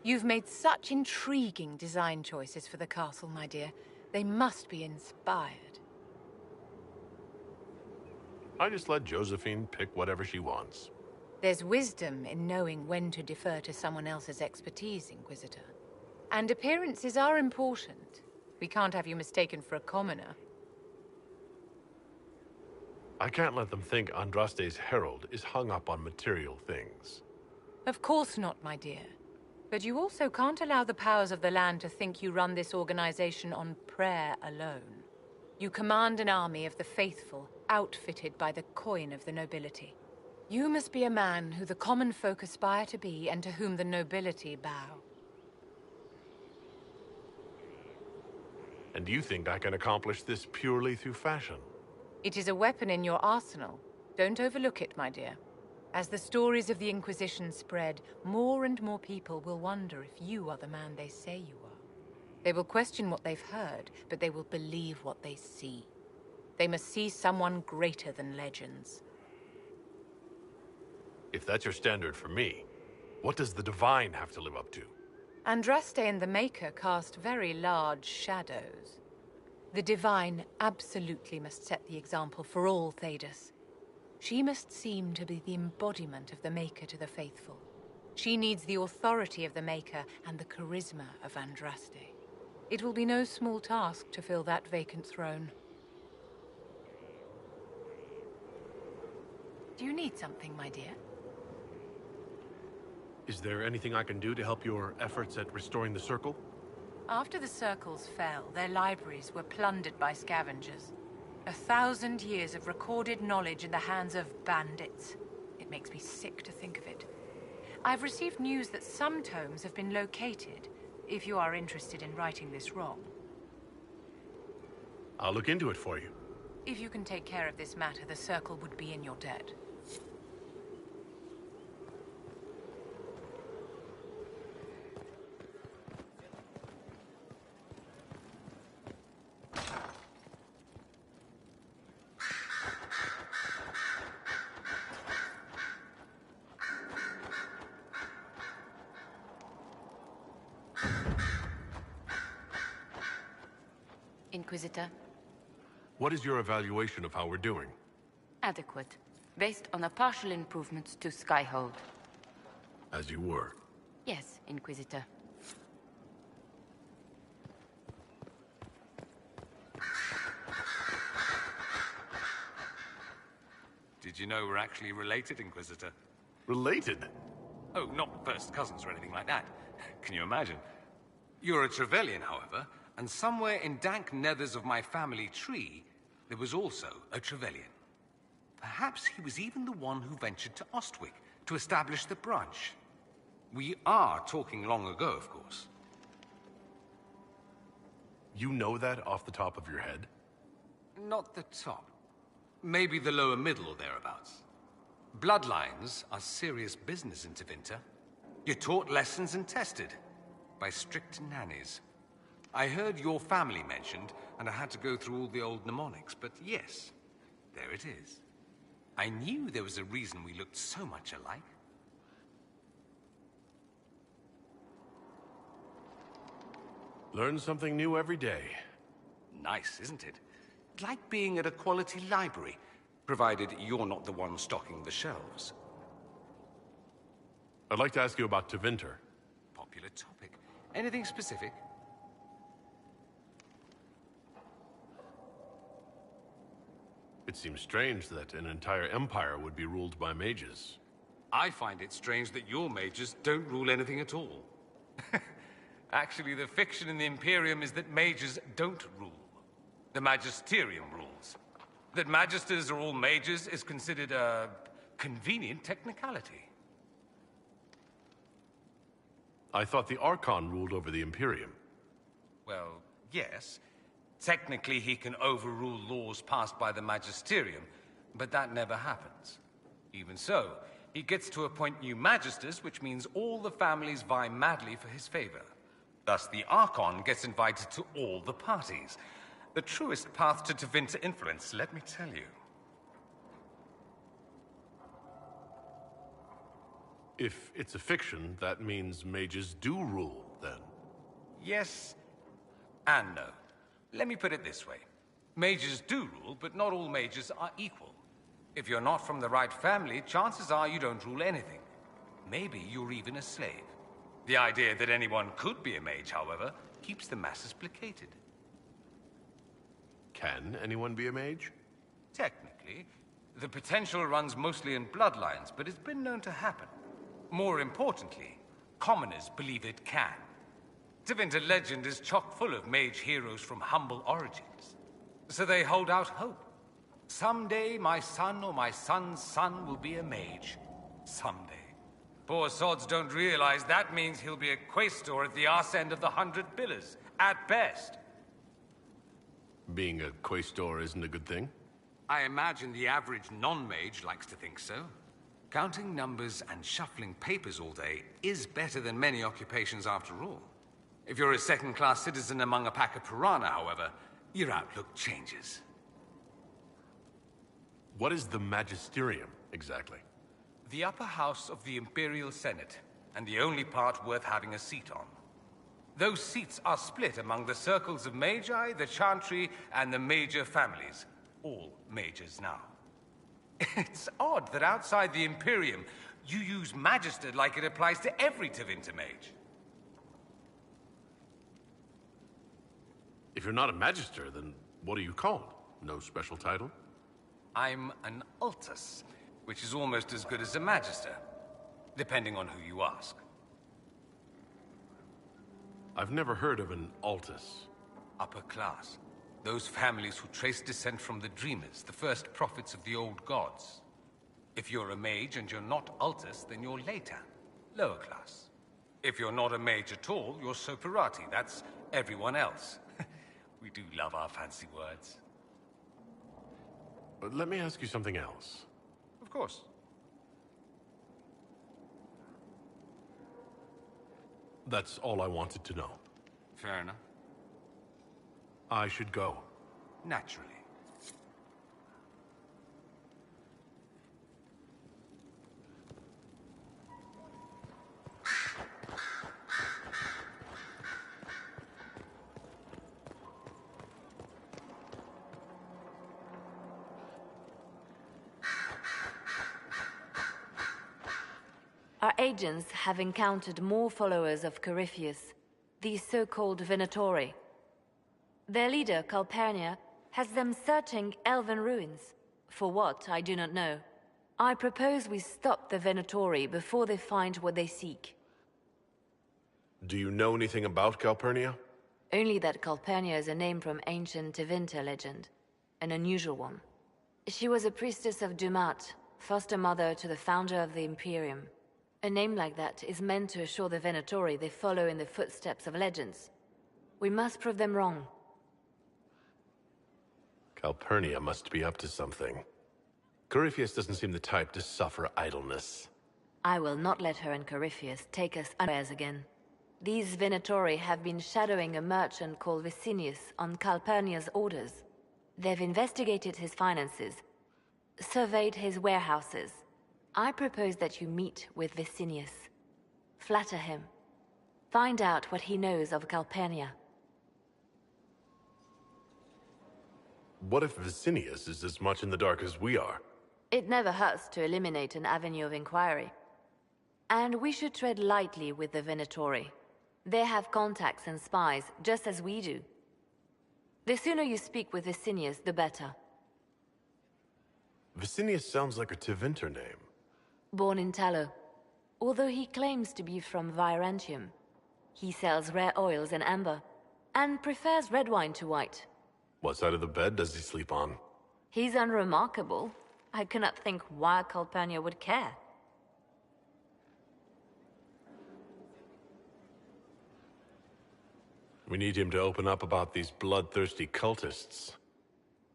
You've made such intriguing design choices for the castle, my dear. They must be inspired. I just let Josephine pick whatever she wants. There's wisdom in knowing when to defer to someone else's expertise, Inquisitor. And appearances are important. We can't have you mistaken for a commoner. I can't let them think Andraste's herald is hung up on material things. Of course not, my dear. But you also can't allow the powers of the land to think you run this organization on prayer alone. You command an army of the faithful, outfitted by the coin of the nobility. You must be a man who the common folk aspire to be and to whom the nobility bow. And you think I can accomplish this purely through fashion? It is a weapon in your arsenal. Don't overlook it, my dear. As the stories of the Inquisition spread, more and more people will wonder if you are the man they say you are. They will question what they've heard, but they will believe what they see. They must see someone greater than legends. If that's your standard for me, what does the Divine have to live up to? Andraste and the Maker cast very large shadows. The Divine absolutely must set the example for all Thedas. She must seem to be the embodiment of the Maker to the faithful. She needs the authority of the Maker and the charisma of Andraste. It will be no small task to fill that vacant throne. Do you need something, my dear? Is there anything I can do to help your efforts at restoring the Circle? After the Circles fell, their libraries were plundered by scavengers. 1,000 years of recorded knowledge in the hands of bandits. It makes me sick to think of it. I've received news that some tomes have been located, if you are interested in righting this wrong. I'll look into it for you. If you can take care of this matter, the Circle would be in your debt. Inquisitor. What is your evaluation of how we're doing? Adequate. Based on the partial improvements to Skyhold. As you were. Yes, Inquisitor. Did you know we're actually related, Inquisitor? Related? Oh, not first cousins or anything like that. Can you imagine? You're a Trevelyan, however, and somewhere in dank nethers of my family tree, there was also a Trevelyan. Perhaps he was even the one who ventured to Ostwick to establish the branch. We are talking long ago, of course. You know that off the top of your head? Not the top. Maybe the lower middle or thereabouts. Bloodlines are serious business in Tevinter. You're taught lessons and tested by strict nannies. I heard your family mentioned, and I had to go through all the old mnemonics, but yes, there it is. I knew there was a reason we looked so much alike. Learn something new every day. Nice, isn't it? Like being at a quality library, provided you're not the one stocking the shelves. I'd like to ask you about Tevinter. Popular topic. Anything specific? It seems strange that an entire empire would be ruled by mages. I find it strange that your mages don't rule anything at all. Actually, the fiction in the Imperium is that mages don't rule. The Magisterium rules. That magisters are all mages is considered a convenient technicality. I thought the Archon ruled over the Imperium. Well, yes. Technically, he can overrule laws passed by the Magisterium, but that never happens. Even so, he gets to appoint new magisters, which means all the families vie madly for his favor. Thus, the Archon gets invited to all the parties. The truest path to Tevinter influence, let me tell you. If it's a fiction, that means mages do rule, then. Yes and no. Let me put it this way. Mages do rule, but not all mages are equal. If you're not from the right family, chances are you don't rule anything. Maybe you're even a slave. The idea that anyone could be a mage, however, keeps the masses placated. Can anyone be a mage? Technically. The potential runs mostly in bloodlines, but it's been known to happen. More importantly, commoners believe it can. Tevinter legend is chock full of mage heroes from humble origins. So they hold out hope. Someday my son or my son's son will be a mage. Someday. Poor sods don't realize that means he'll be a quaestor at the arse end of the 100 pillars, at best. Being a quaestor isn't a good thing? I imagine the average non-mage likes to think so. Counting numbers and shuffling papers all day is better than many occupations after all. If you're a second-class citizen among a pack of piranha, however, your outlook changes. What is the Magisterium, exactly? The upper house of the Imperial Senate, and the only part worth having a seat on. Those seats are split among the circles of Magi, the Chantry, and the major families. All mages now. It's odd that outside the Imperium, you use Magister like it applies to every Tevinter mage. If you're not a Magister, then what are you called? No special title? I'm an Altus, which is almost as good as a Magister, depending on who you ask. I've never heard of an Altus. Upper class. Those families who trace descent from the Dreamers, the first prophets of the old gods. If you're a mage and you're not Altus, then you're Leitan, lower class. If you're not a mage at all, you're Soperati. That's everyone else. We do love our fancy words. But let me ask you something else. Of course. That's all I wanted to know. Fair enough. I should go. Naturally. Our agents have encountered more followers of Corypheus, the so-called Venatori. Their leader, Calpurnia, has them searching elven ruins. For what, I do not know. I propose we stop the Venatori before they find what they seek. Do you know anything about Calpurnia? Only that Calpurnia is a name from ancient Tevinter legend. An unusual one. She was a priestess of Dumat, foster mother to the founder of the Imperium. A name like that is meant to assure the Venatori they follow in the footsteps of legends. We must prove them wrong. Calpurnia must be up to something. Corypheus doesn't seem the type to suffer idleness. I will not let her and Corypheus take us unawares again. These Venatori have been shadowing a merchant called Vicinius on Calpurnia's orders. They've investigated his finances, surveyed his warehouses. I propose that you meet with Vicinius. Flatter him. Find out what he knows of Calpurnia. What if Vicinius is as much in the dark as we are? It never hurts to eliminate an avenue of inquiry. And we should tread lightly with the Venatori. They have contacts and spies, just as we do. The sooner you speak with Vicinius, the better. Vicinius sounds like a Tevinter name. Born in Tallow. Although he claims to be from Virantium, he sells rare oils and amber, and prefers red wine to white. What side of the bed does he sleep on? He's unremarkable. I cannot think why Calpurnia would care. We need him to open up about these bloodthirsty cultists.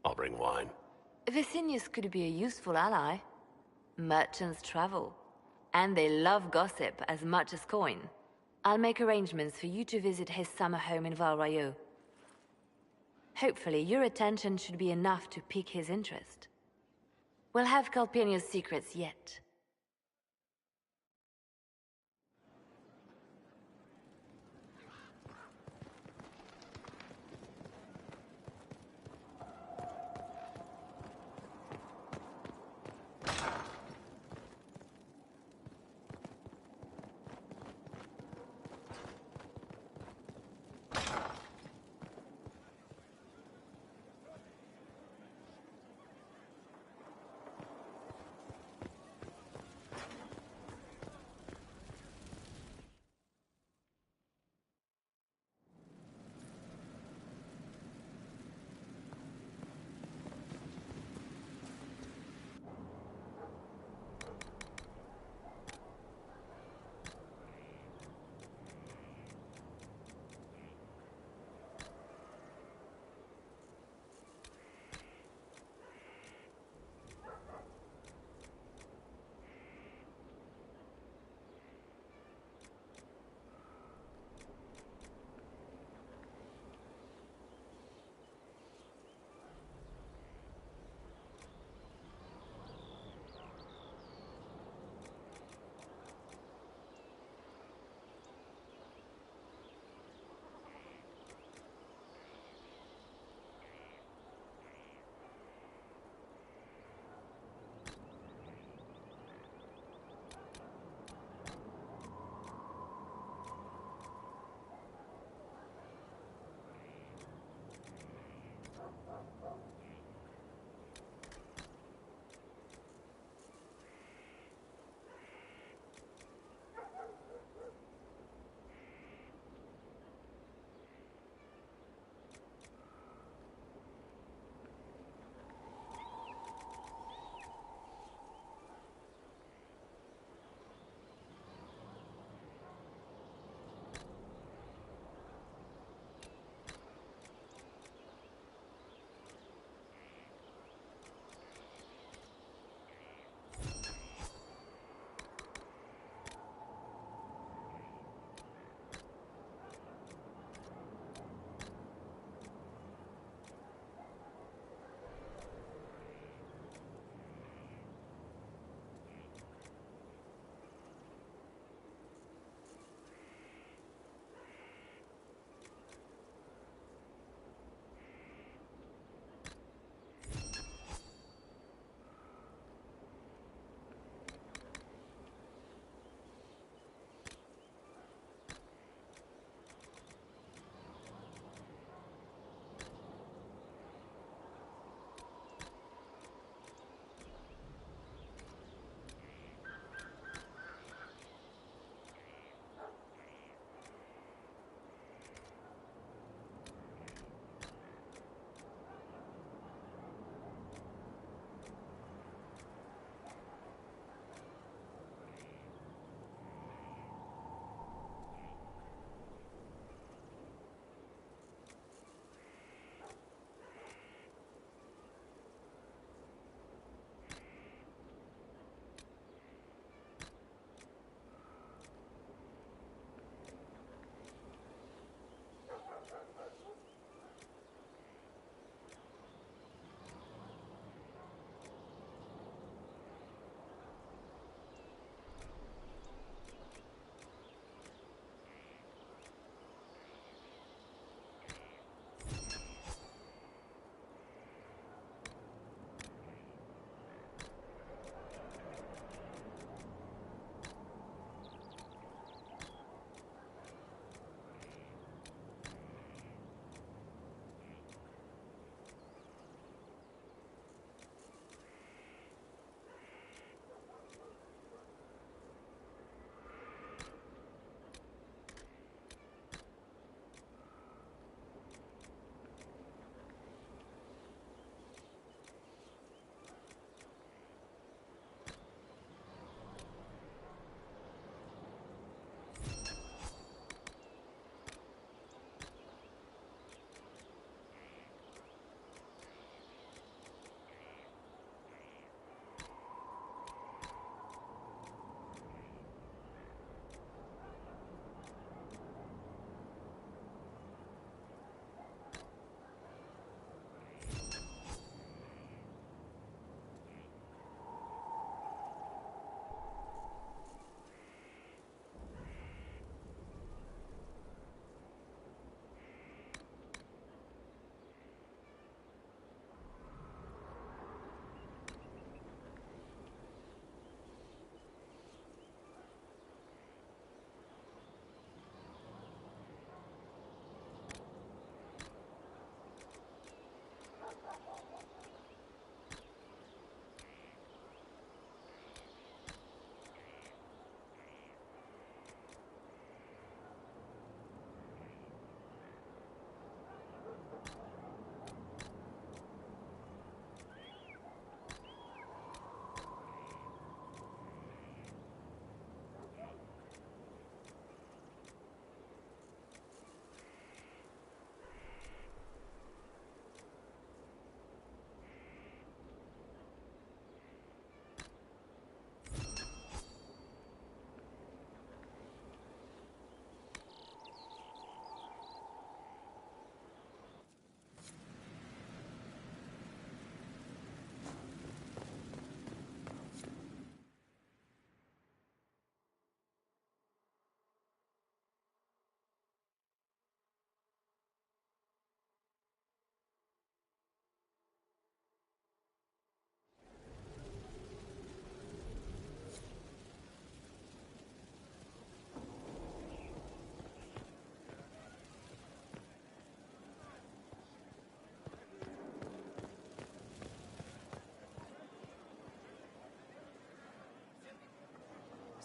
I'll bring wine. Vicinius could be a useful ally. Merchants travel, and they love gossip as much as coin. I'll make arrangements for you to visit his summer home in Val Royeaux. Hopefully, your attention should be enough to pique his interest. We'll have Calpurnia's secrets yet.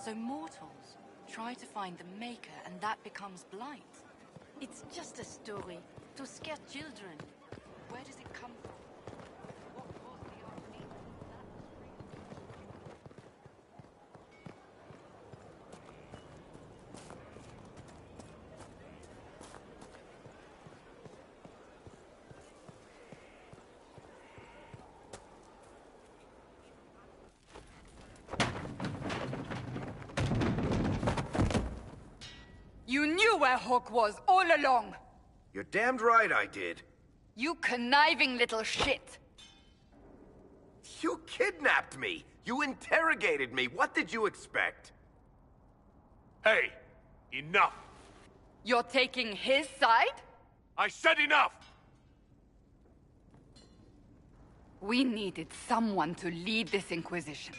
So mortals try to find the Maker and that becomes blight. It's just a story to scare children. Where does it come from? What was the Archdeacon? You knew where Hawk was all along! You're damned right I did. You conniving little shit! You kidnapped me! You interrogated me! What did you expect? Hey! Enough! You're taking his side? I said enough! We needed someone to lead this Inquisition.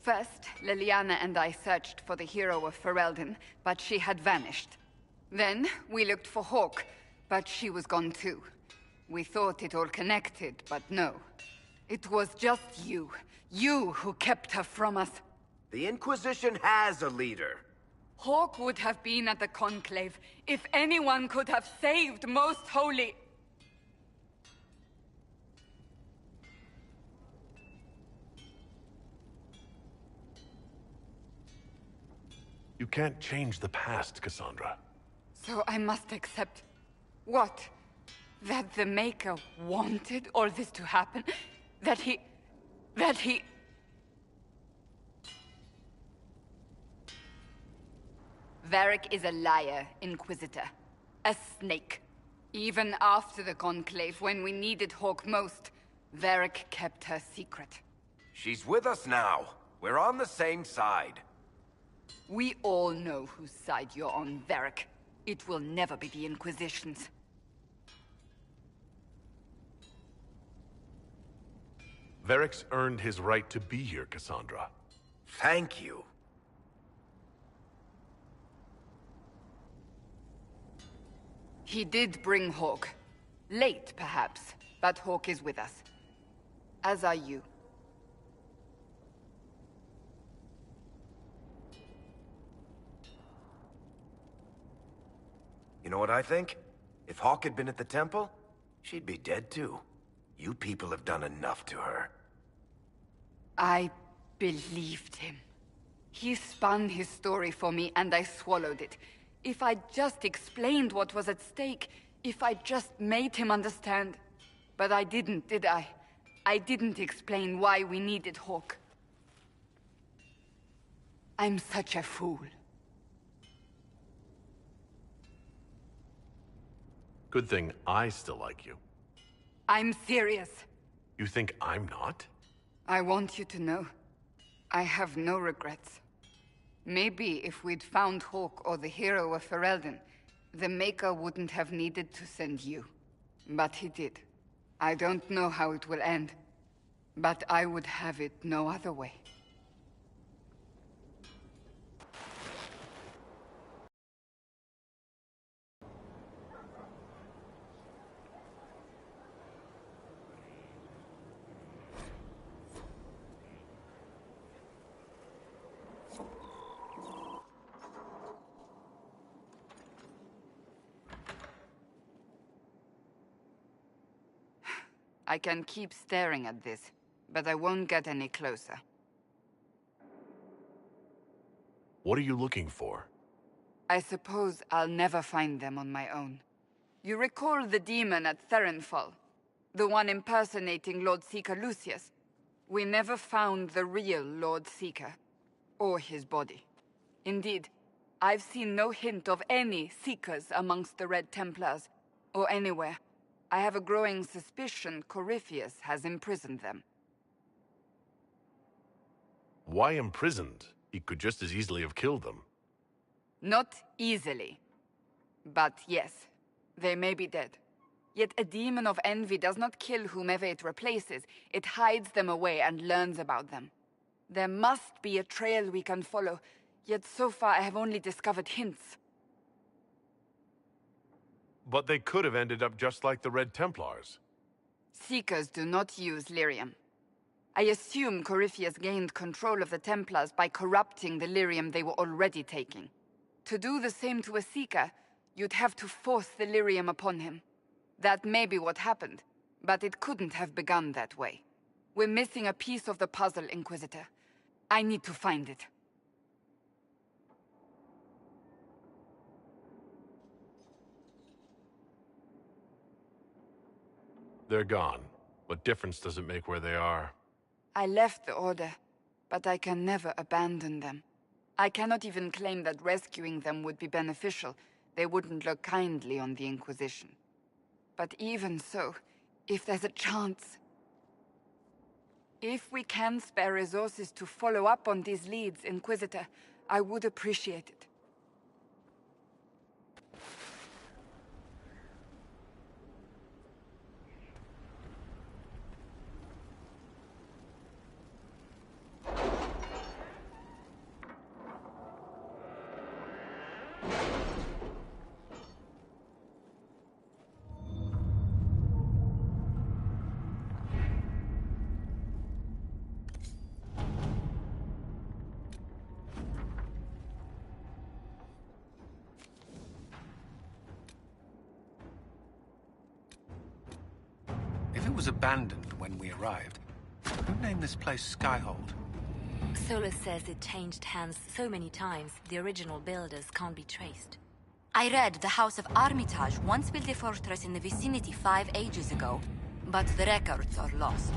First, Liliana and I searched for the hero of Ferelden, but she had vanished. Then, we looked for Hawk, but she was gone too. We thought it all connected, but no. It was just you. You who kept her from us. The Inquisition has a leader. Hawk would have been at the Conclave if anyone could have saved Most Holy. You can't change the past, Cassandra. So I must accept... what? That the Maker wanted all this to happen? That he... Varric is a liar, Inquisitor. A snake. Even after the Conclave, when we needed Hawk most, Varric kept her secret. She's with us now. We're on the same side. We all know whose side you're on, Varric. It will never be the Inquisition's. Varric's earned his right to be here, Cassandra. Thank you. He did bring Hawk. Late, perhaps, but Hawk is with us. As are you. You know what I think? If Hawk had been at the temple, she'd be dead too. You people have done enough to her. I believed him. He spun his story for me, and I swallowed it. If I just explained what was at stake, if I just made him understand. But I didn't, did I? I didn't explain why we needed Hawk. I'm such a fool. Good thing I still like you. I'm serious. You think I'm not? I want you to know. I have no regrets. Maybe if we'd found Hawk or the hero of Ferelden, the Maker wouldn't have needed to send you. But he did. I don't know how it will end, but I would have it no other way. I can keep staring at this, but I won't get any closer. What are you looking for? I suppose I'll never find them on my own. You recall the demon at Therenfall? The one impersonating Lord Seeker Lucius? We never found the real Lord Seeker, or his body. Indeed, I've seen no hint of any Seekers amongst the Red Templars, or anywhere. I have a growing suspicion Corypheus has imprisoned them. Why imprisoned? He could just as easily have killed them. Not easily. But yes, they may be dead. Yet a demon of envy does not kill whomever it replaces. It hides them away and learns about them. There must be a trail we can follow, yet so far I have only discovered hints. But they could have ended up just like the Red Templars. Seekers do not use lyrium. I assume Corypheus gained control of the Templars by corrupting the lyrium they were already taking. To do the same to a Seeker, you'd have to force the lyrium upon him. That may be what happened, but it couldn't have begun that way. We're missing a piece of the puzzle, Inquisitor. I need to find it. They're gone. What difference does it make where they are? I left the Order, but I can never abandon them. I cannot even claim that rescuing them would be beneficial. They wouldn't look kindly on the Inquisition. But even so, if there's a chance... If we can spare resources to follow up on these leads, Inquisitor, I would appreciate it. If it was abandoned when we arrived, who named this place Skyhold? Solus says it changed hands so many times, the original builders can't be traced. I read the House of Armitage once built a fortress in the vicinity 5 ages ago, but the records are lost.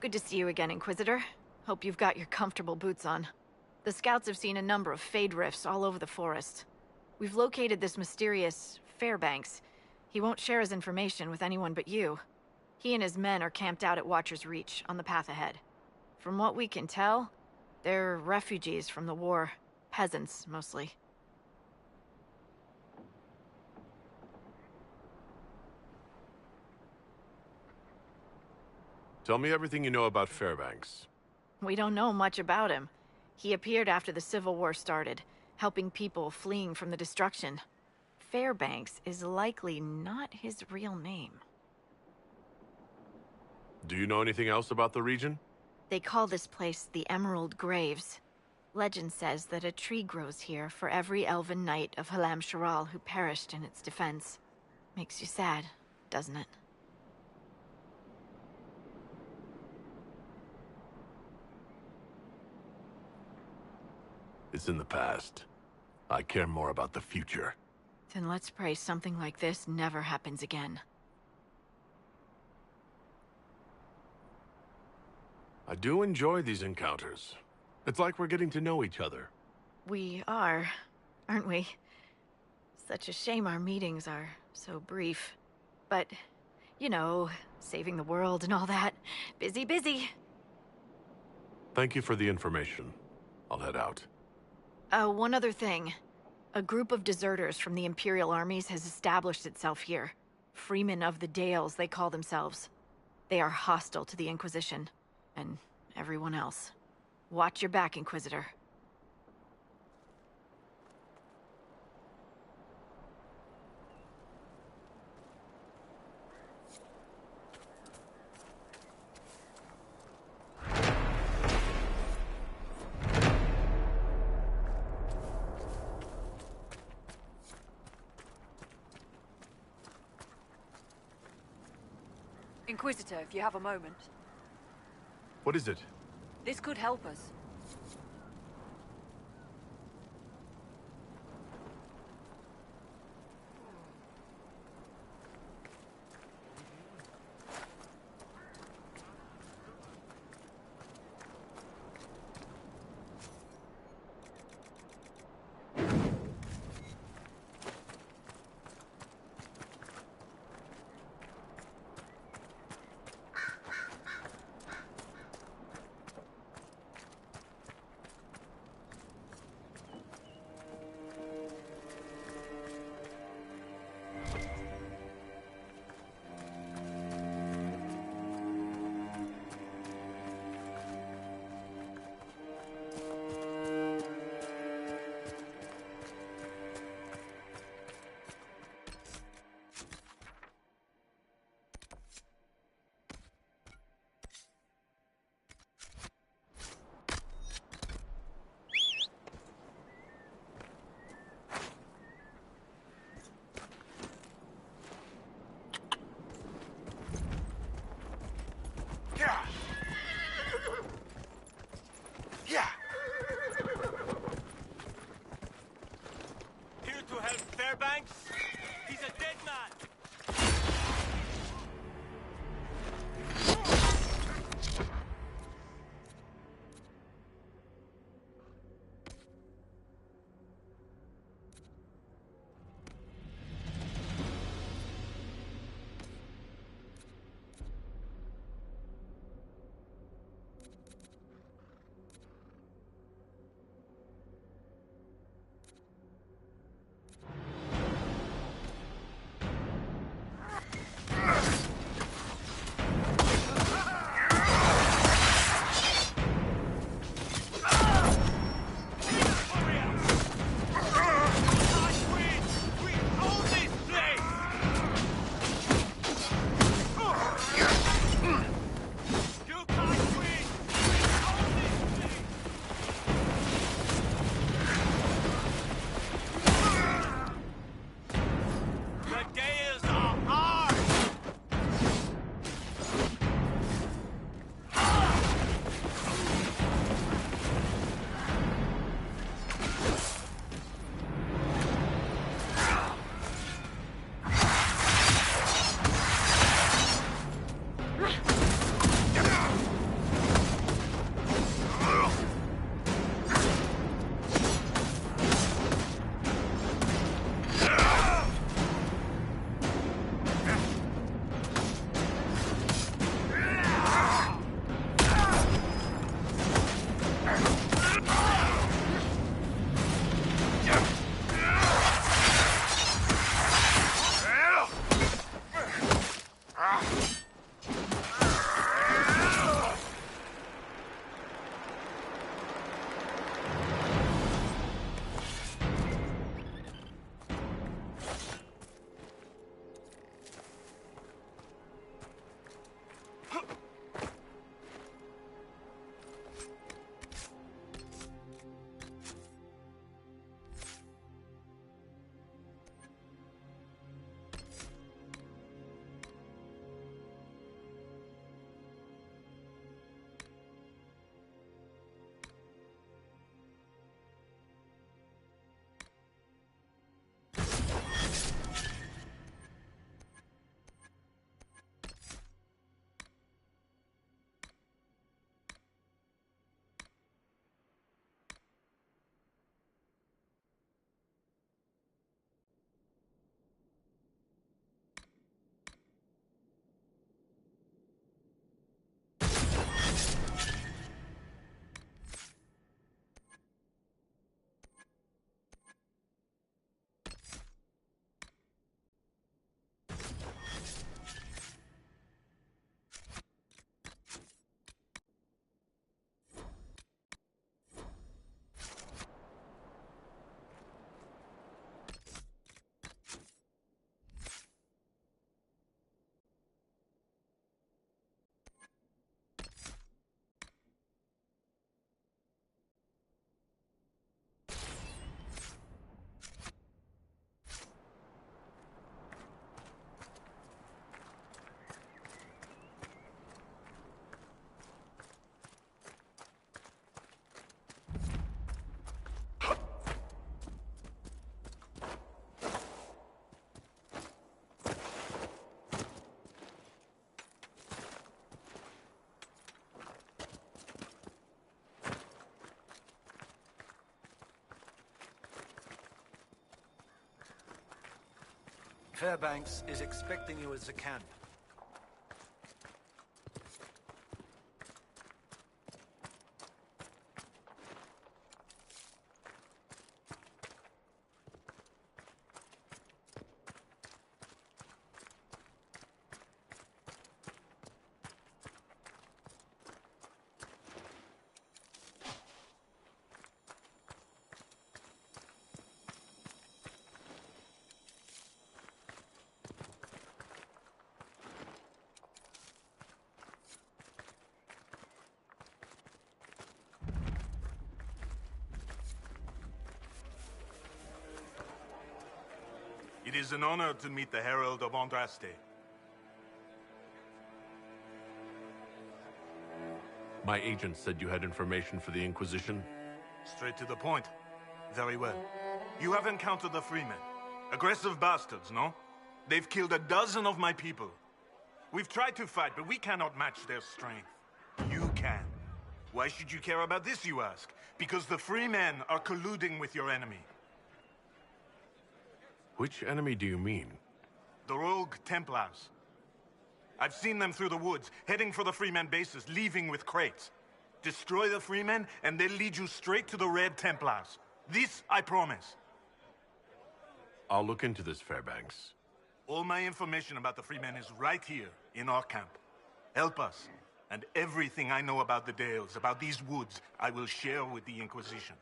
Good to see you again, Inquisitor. Hope you've got your comfortable boots on. The scouts have seen a number of Fade rifts all over the forest. We've located this mysterious Fairbanks. He won't share his information with anyone but you. He and his men are camped out at Watcher's Reach, on the path ahead. From what we can tell, they're refugees from the war. Peasants, mostly. Tell me everything you know about Fairbanks. We don't know much about him. He appeared after the Civil War started, helping people fleeing from the destruction. Fairbanks is likely not his real name. Do you know anything else about the region? They call this place the Emerald Graves. Legend says that a tree grows here for every elven knight of Halam-Sharal who perished in its defense. Makes you sad, doesn't it? It's in the past. I care more about the future. Then let's pray something like this never happens again. I do enjoy these encounters. It's like we're getting to know each other. We are, aren't we? Such a shame our meetings are so brief. But, you know, saving the world and all that. Busy, busy. Thank you for the information. I'll head out. One other thing. A group of deserters from the Imperial armies has established itself here. Freemen of the Dales, they call themselves. They are hostile to the Inquisition, and everyone else. Watch your back, Inquisitor. Inquisitor, if you have a moment. What is it? This could help us. Fairbanks is expecting you at the camp. It is an honor to meet the Herald of Andraste. My agent said you had information for the Inquisition? Straight to the point. Very well. You have encountered the Freemen. Aggressive bastards, no? They've killed a dozen of my people. We've tried to fight, but we cannot match their strength. You can. Why should you care about this, you ask? Because the Freemen are colluding with your enemy. Which enemy do you mean? The rogue Templars. I've seen them through the woods, heading for the Freemen bases, leaving with crates. Destroy the Freemen, and they'll lead you straight to the Red Templars. This I promise. I'll look into this, Fairbanks. All my information about the Freemen is right here, in our camp. Help us, and everything I know about the Dales, about these woods, I will share with the Inquisition.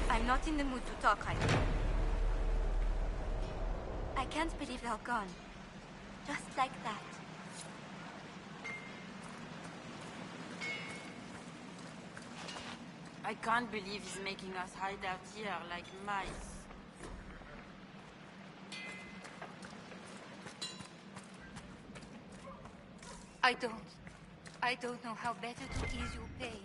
I'm not in the mood to talk right now. I can't believe they're gone. Just like that. I can't believe he's making us hide out here like mice. I don't know how better to ease your pain.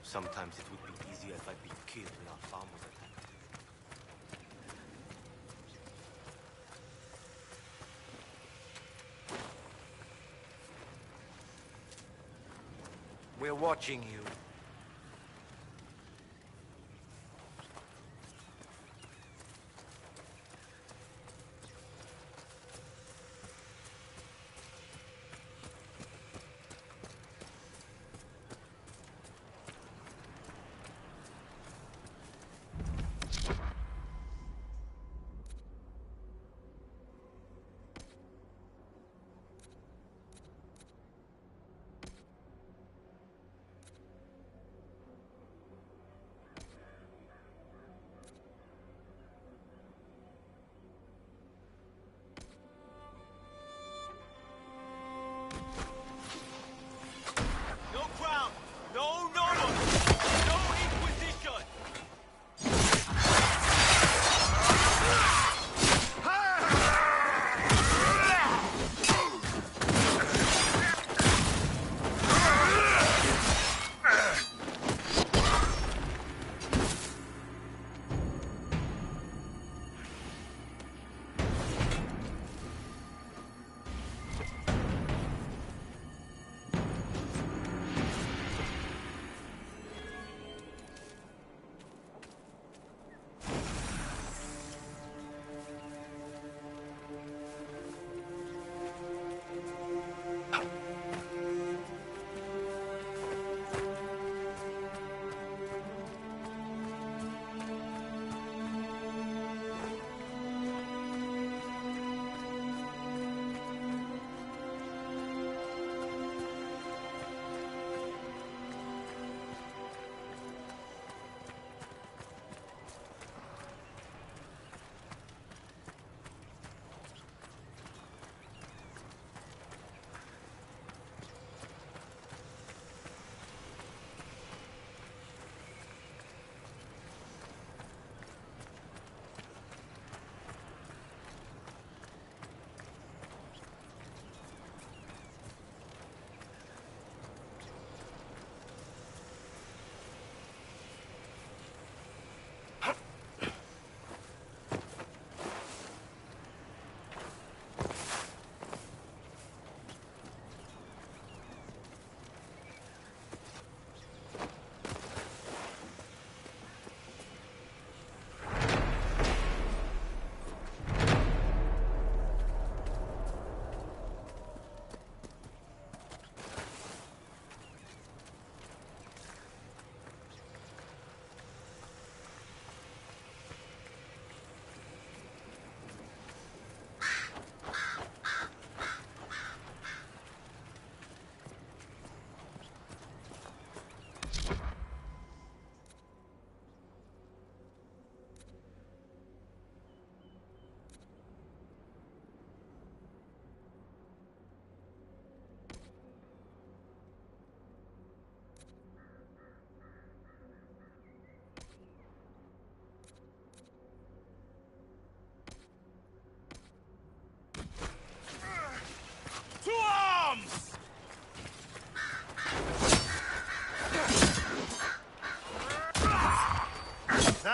Sometimes it would be easier if I'd been killed when our farm was attacked. We're watching you.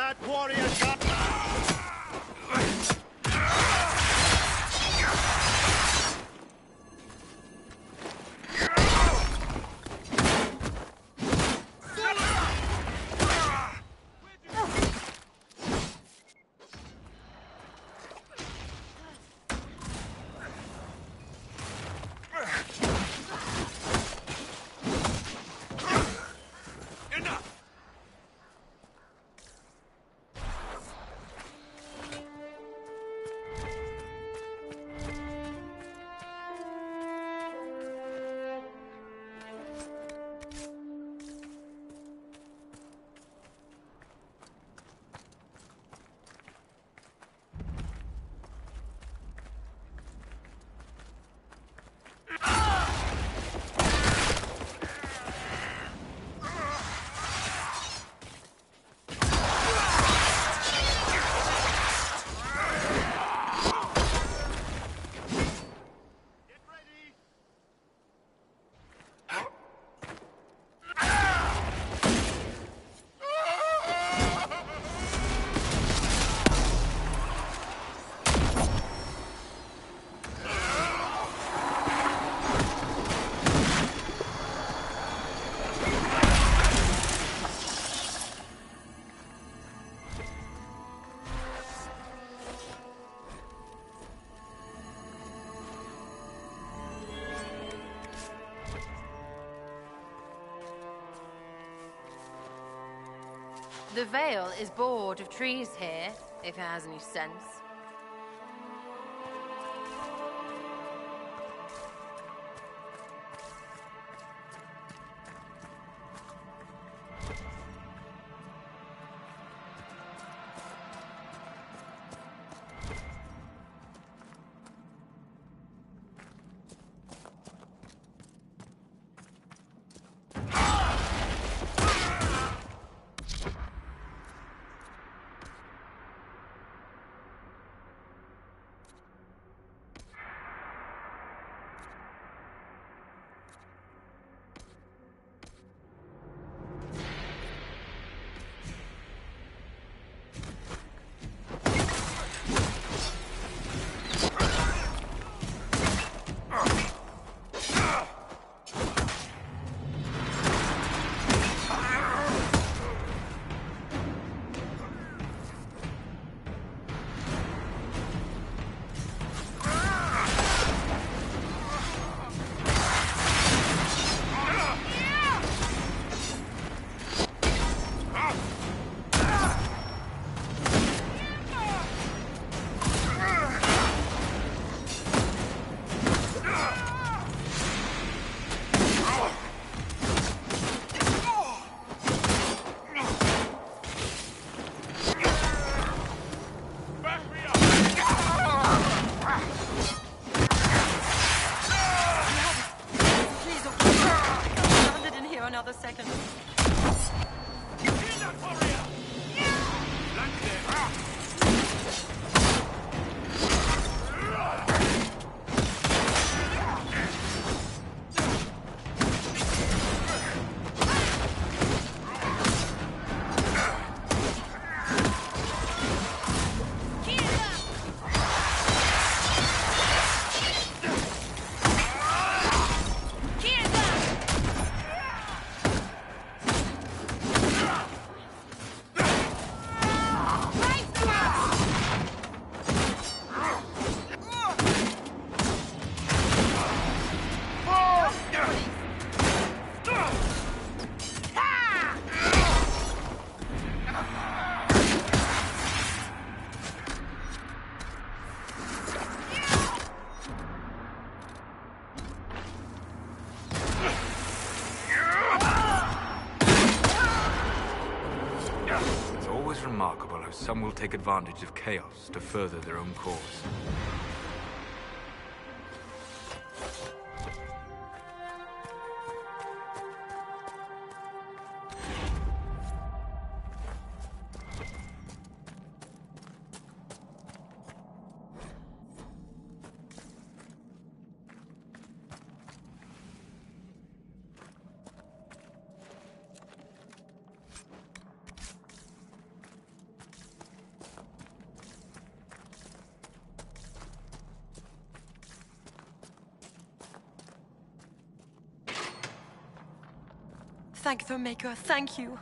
That warrior shot. The Vale is bored of trees here, if it has any sense. Another second. Remarkable how some will take advantage of chaos to further their own cause. thank the Maker. Thank you.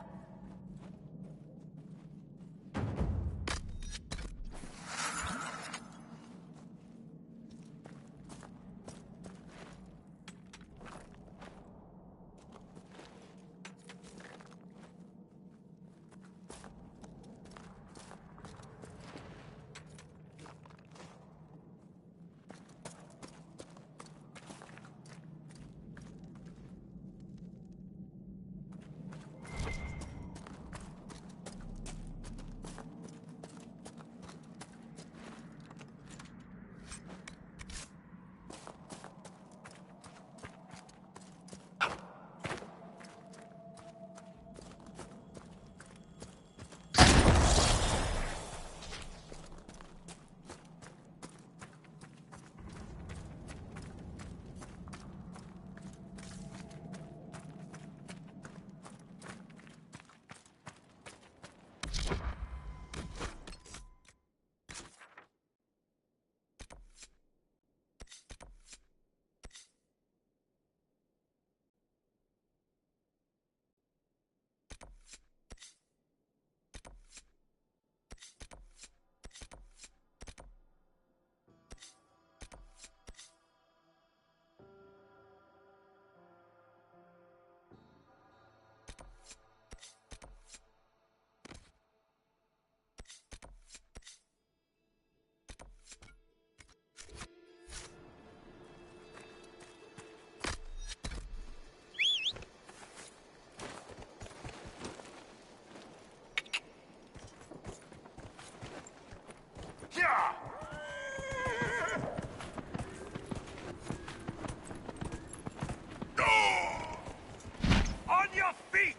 On your feet!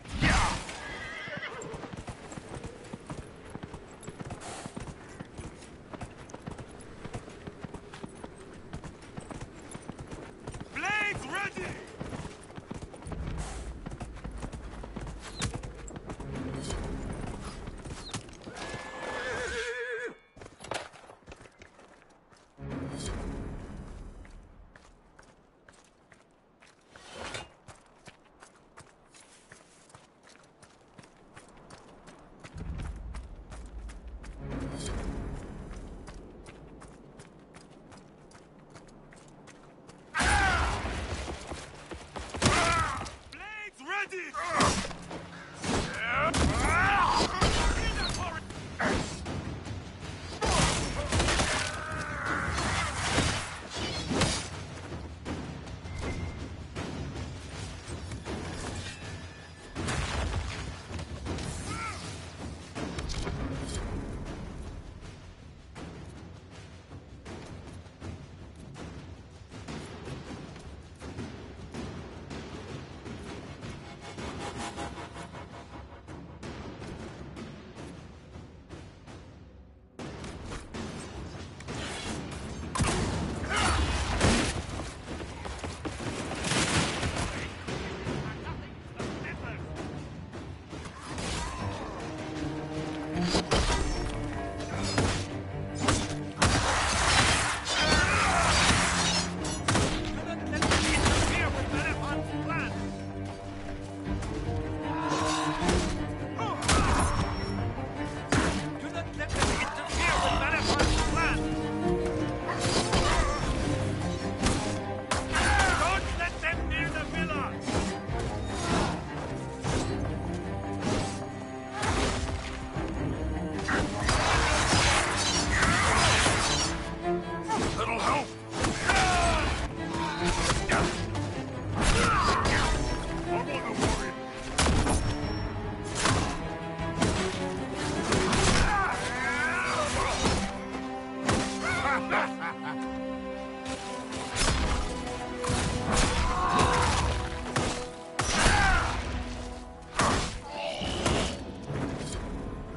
Blades ready!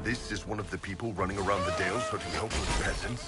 This is one of the people running around the dales hurting helpless peasants?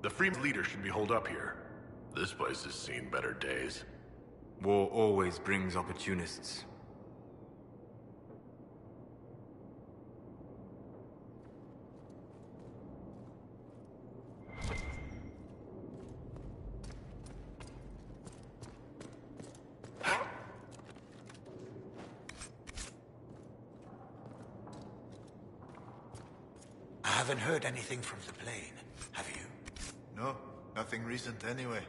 The Freeman leader should be holed up here. This place has seen better days. War always brings opportunists. I haven't heard anything from the plane, have you? No, nothing recent anyway.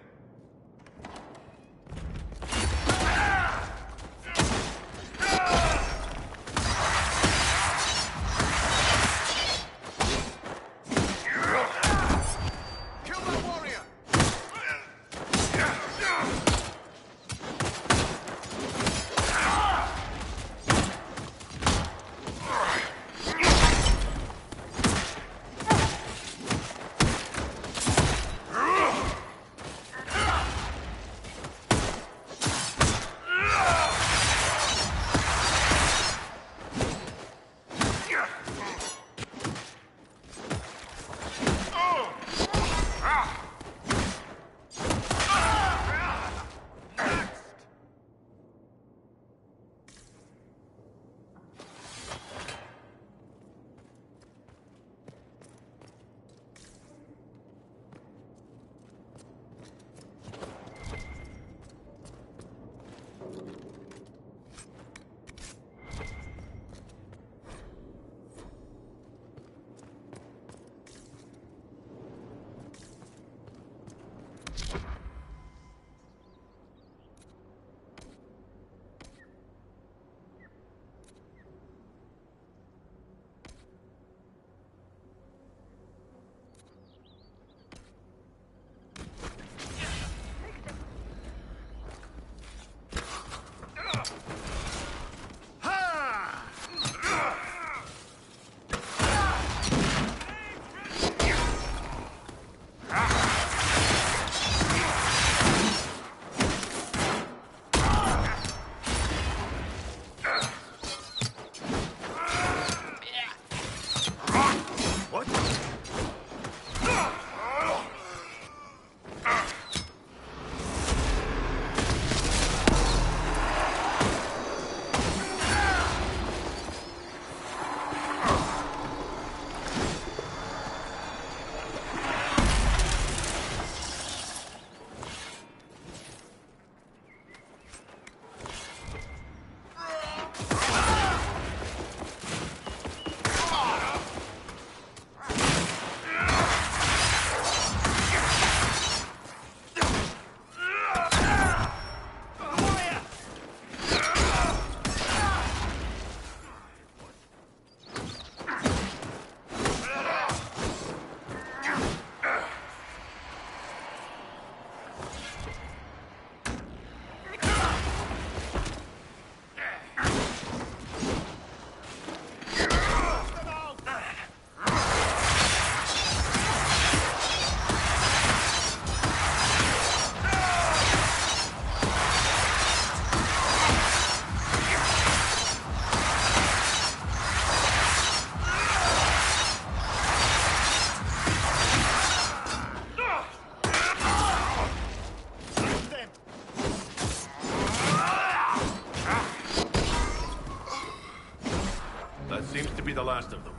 The last of them.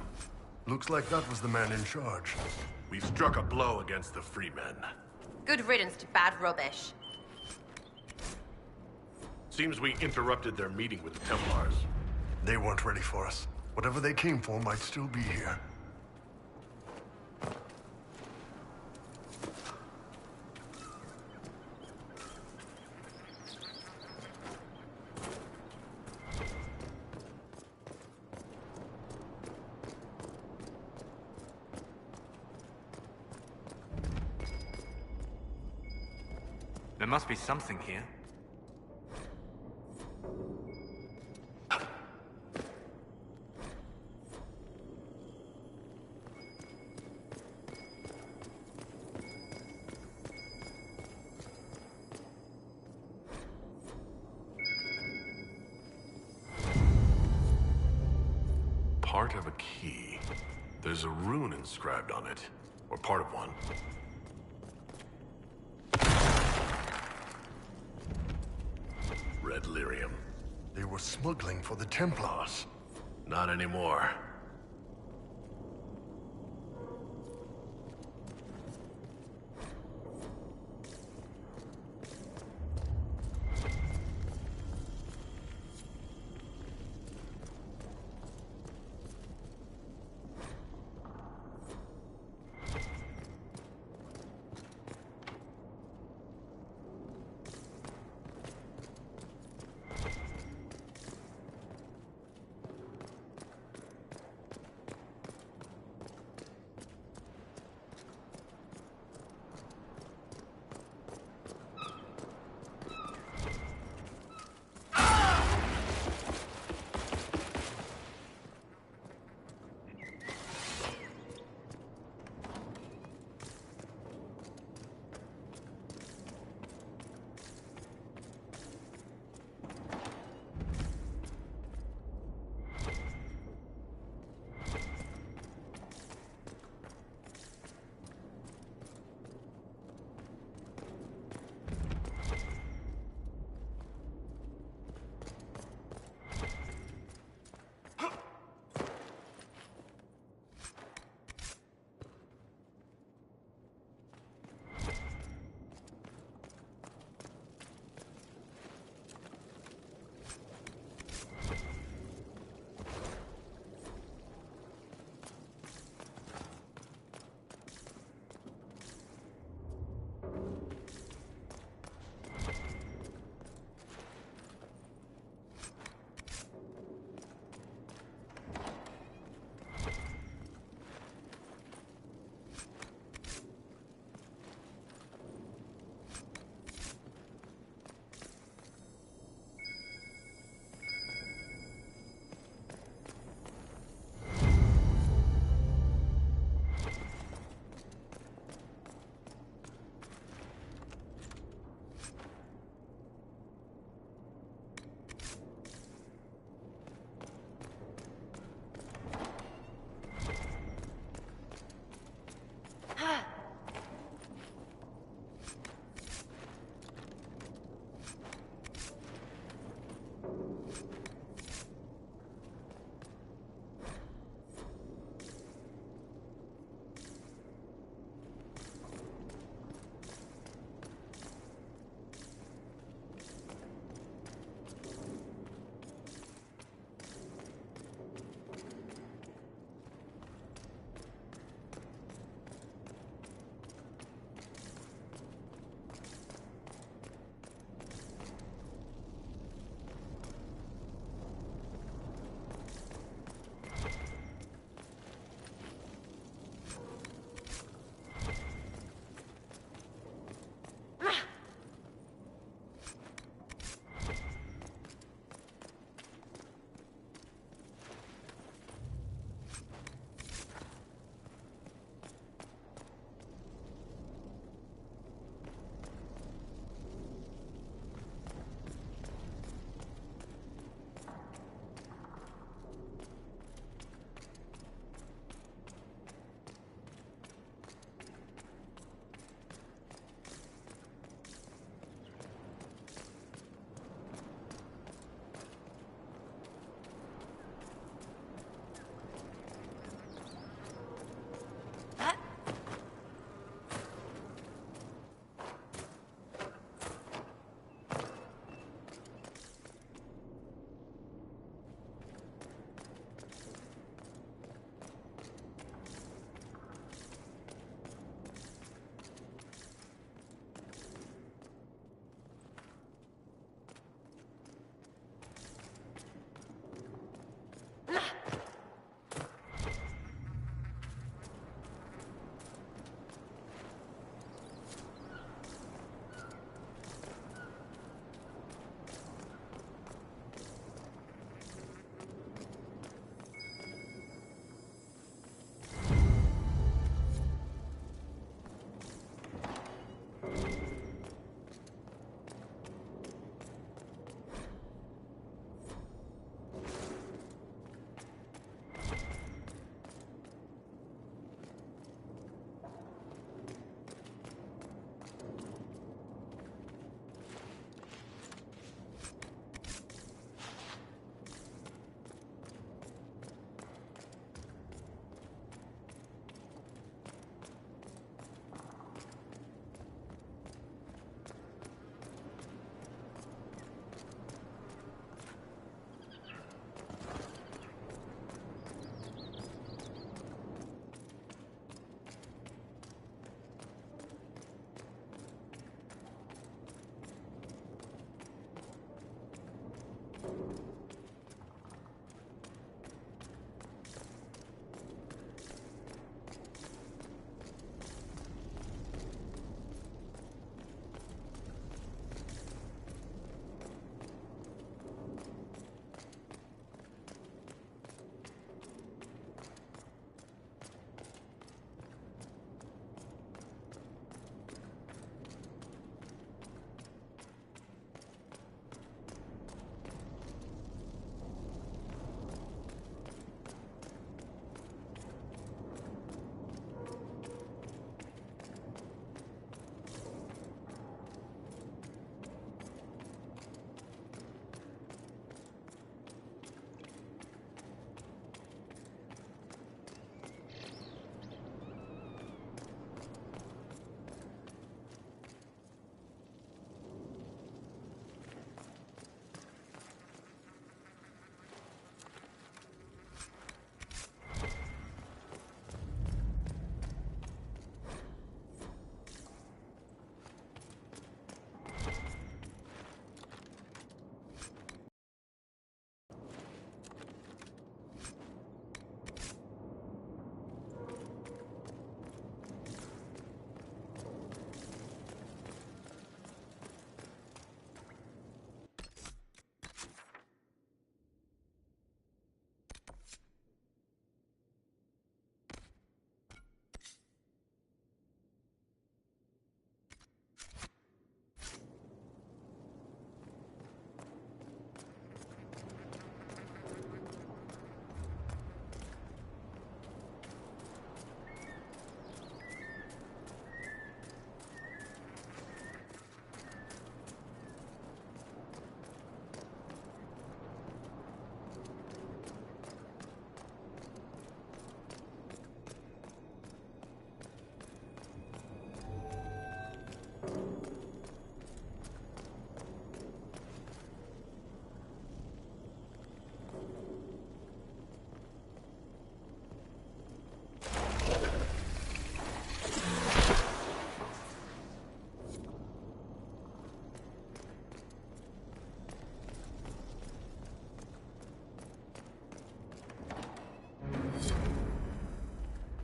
Looks like that was the man in charge. We've struck a blow against the Freemen. Good riddance to bad rubbish. Seems we interrupted their meeting with the Templars. They weren't ready for us. Whatever they came for might still be here. There must be something here. Part of a key. There's a rune inscribed on it. Or part of one. red lyrium. They were smuggling for the Templars. Not anymore.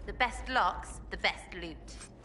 The best locks, the best loot.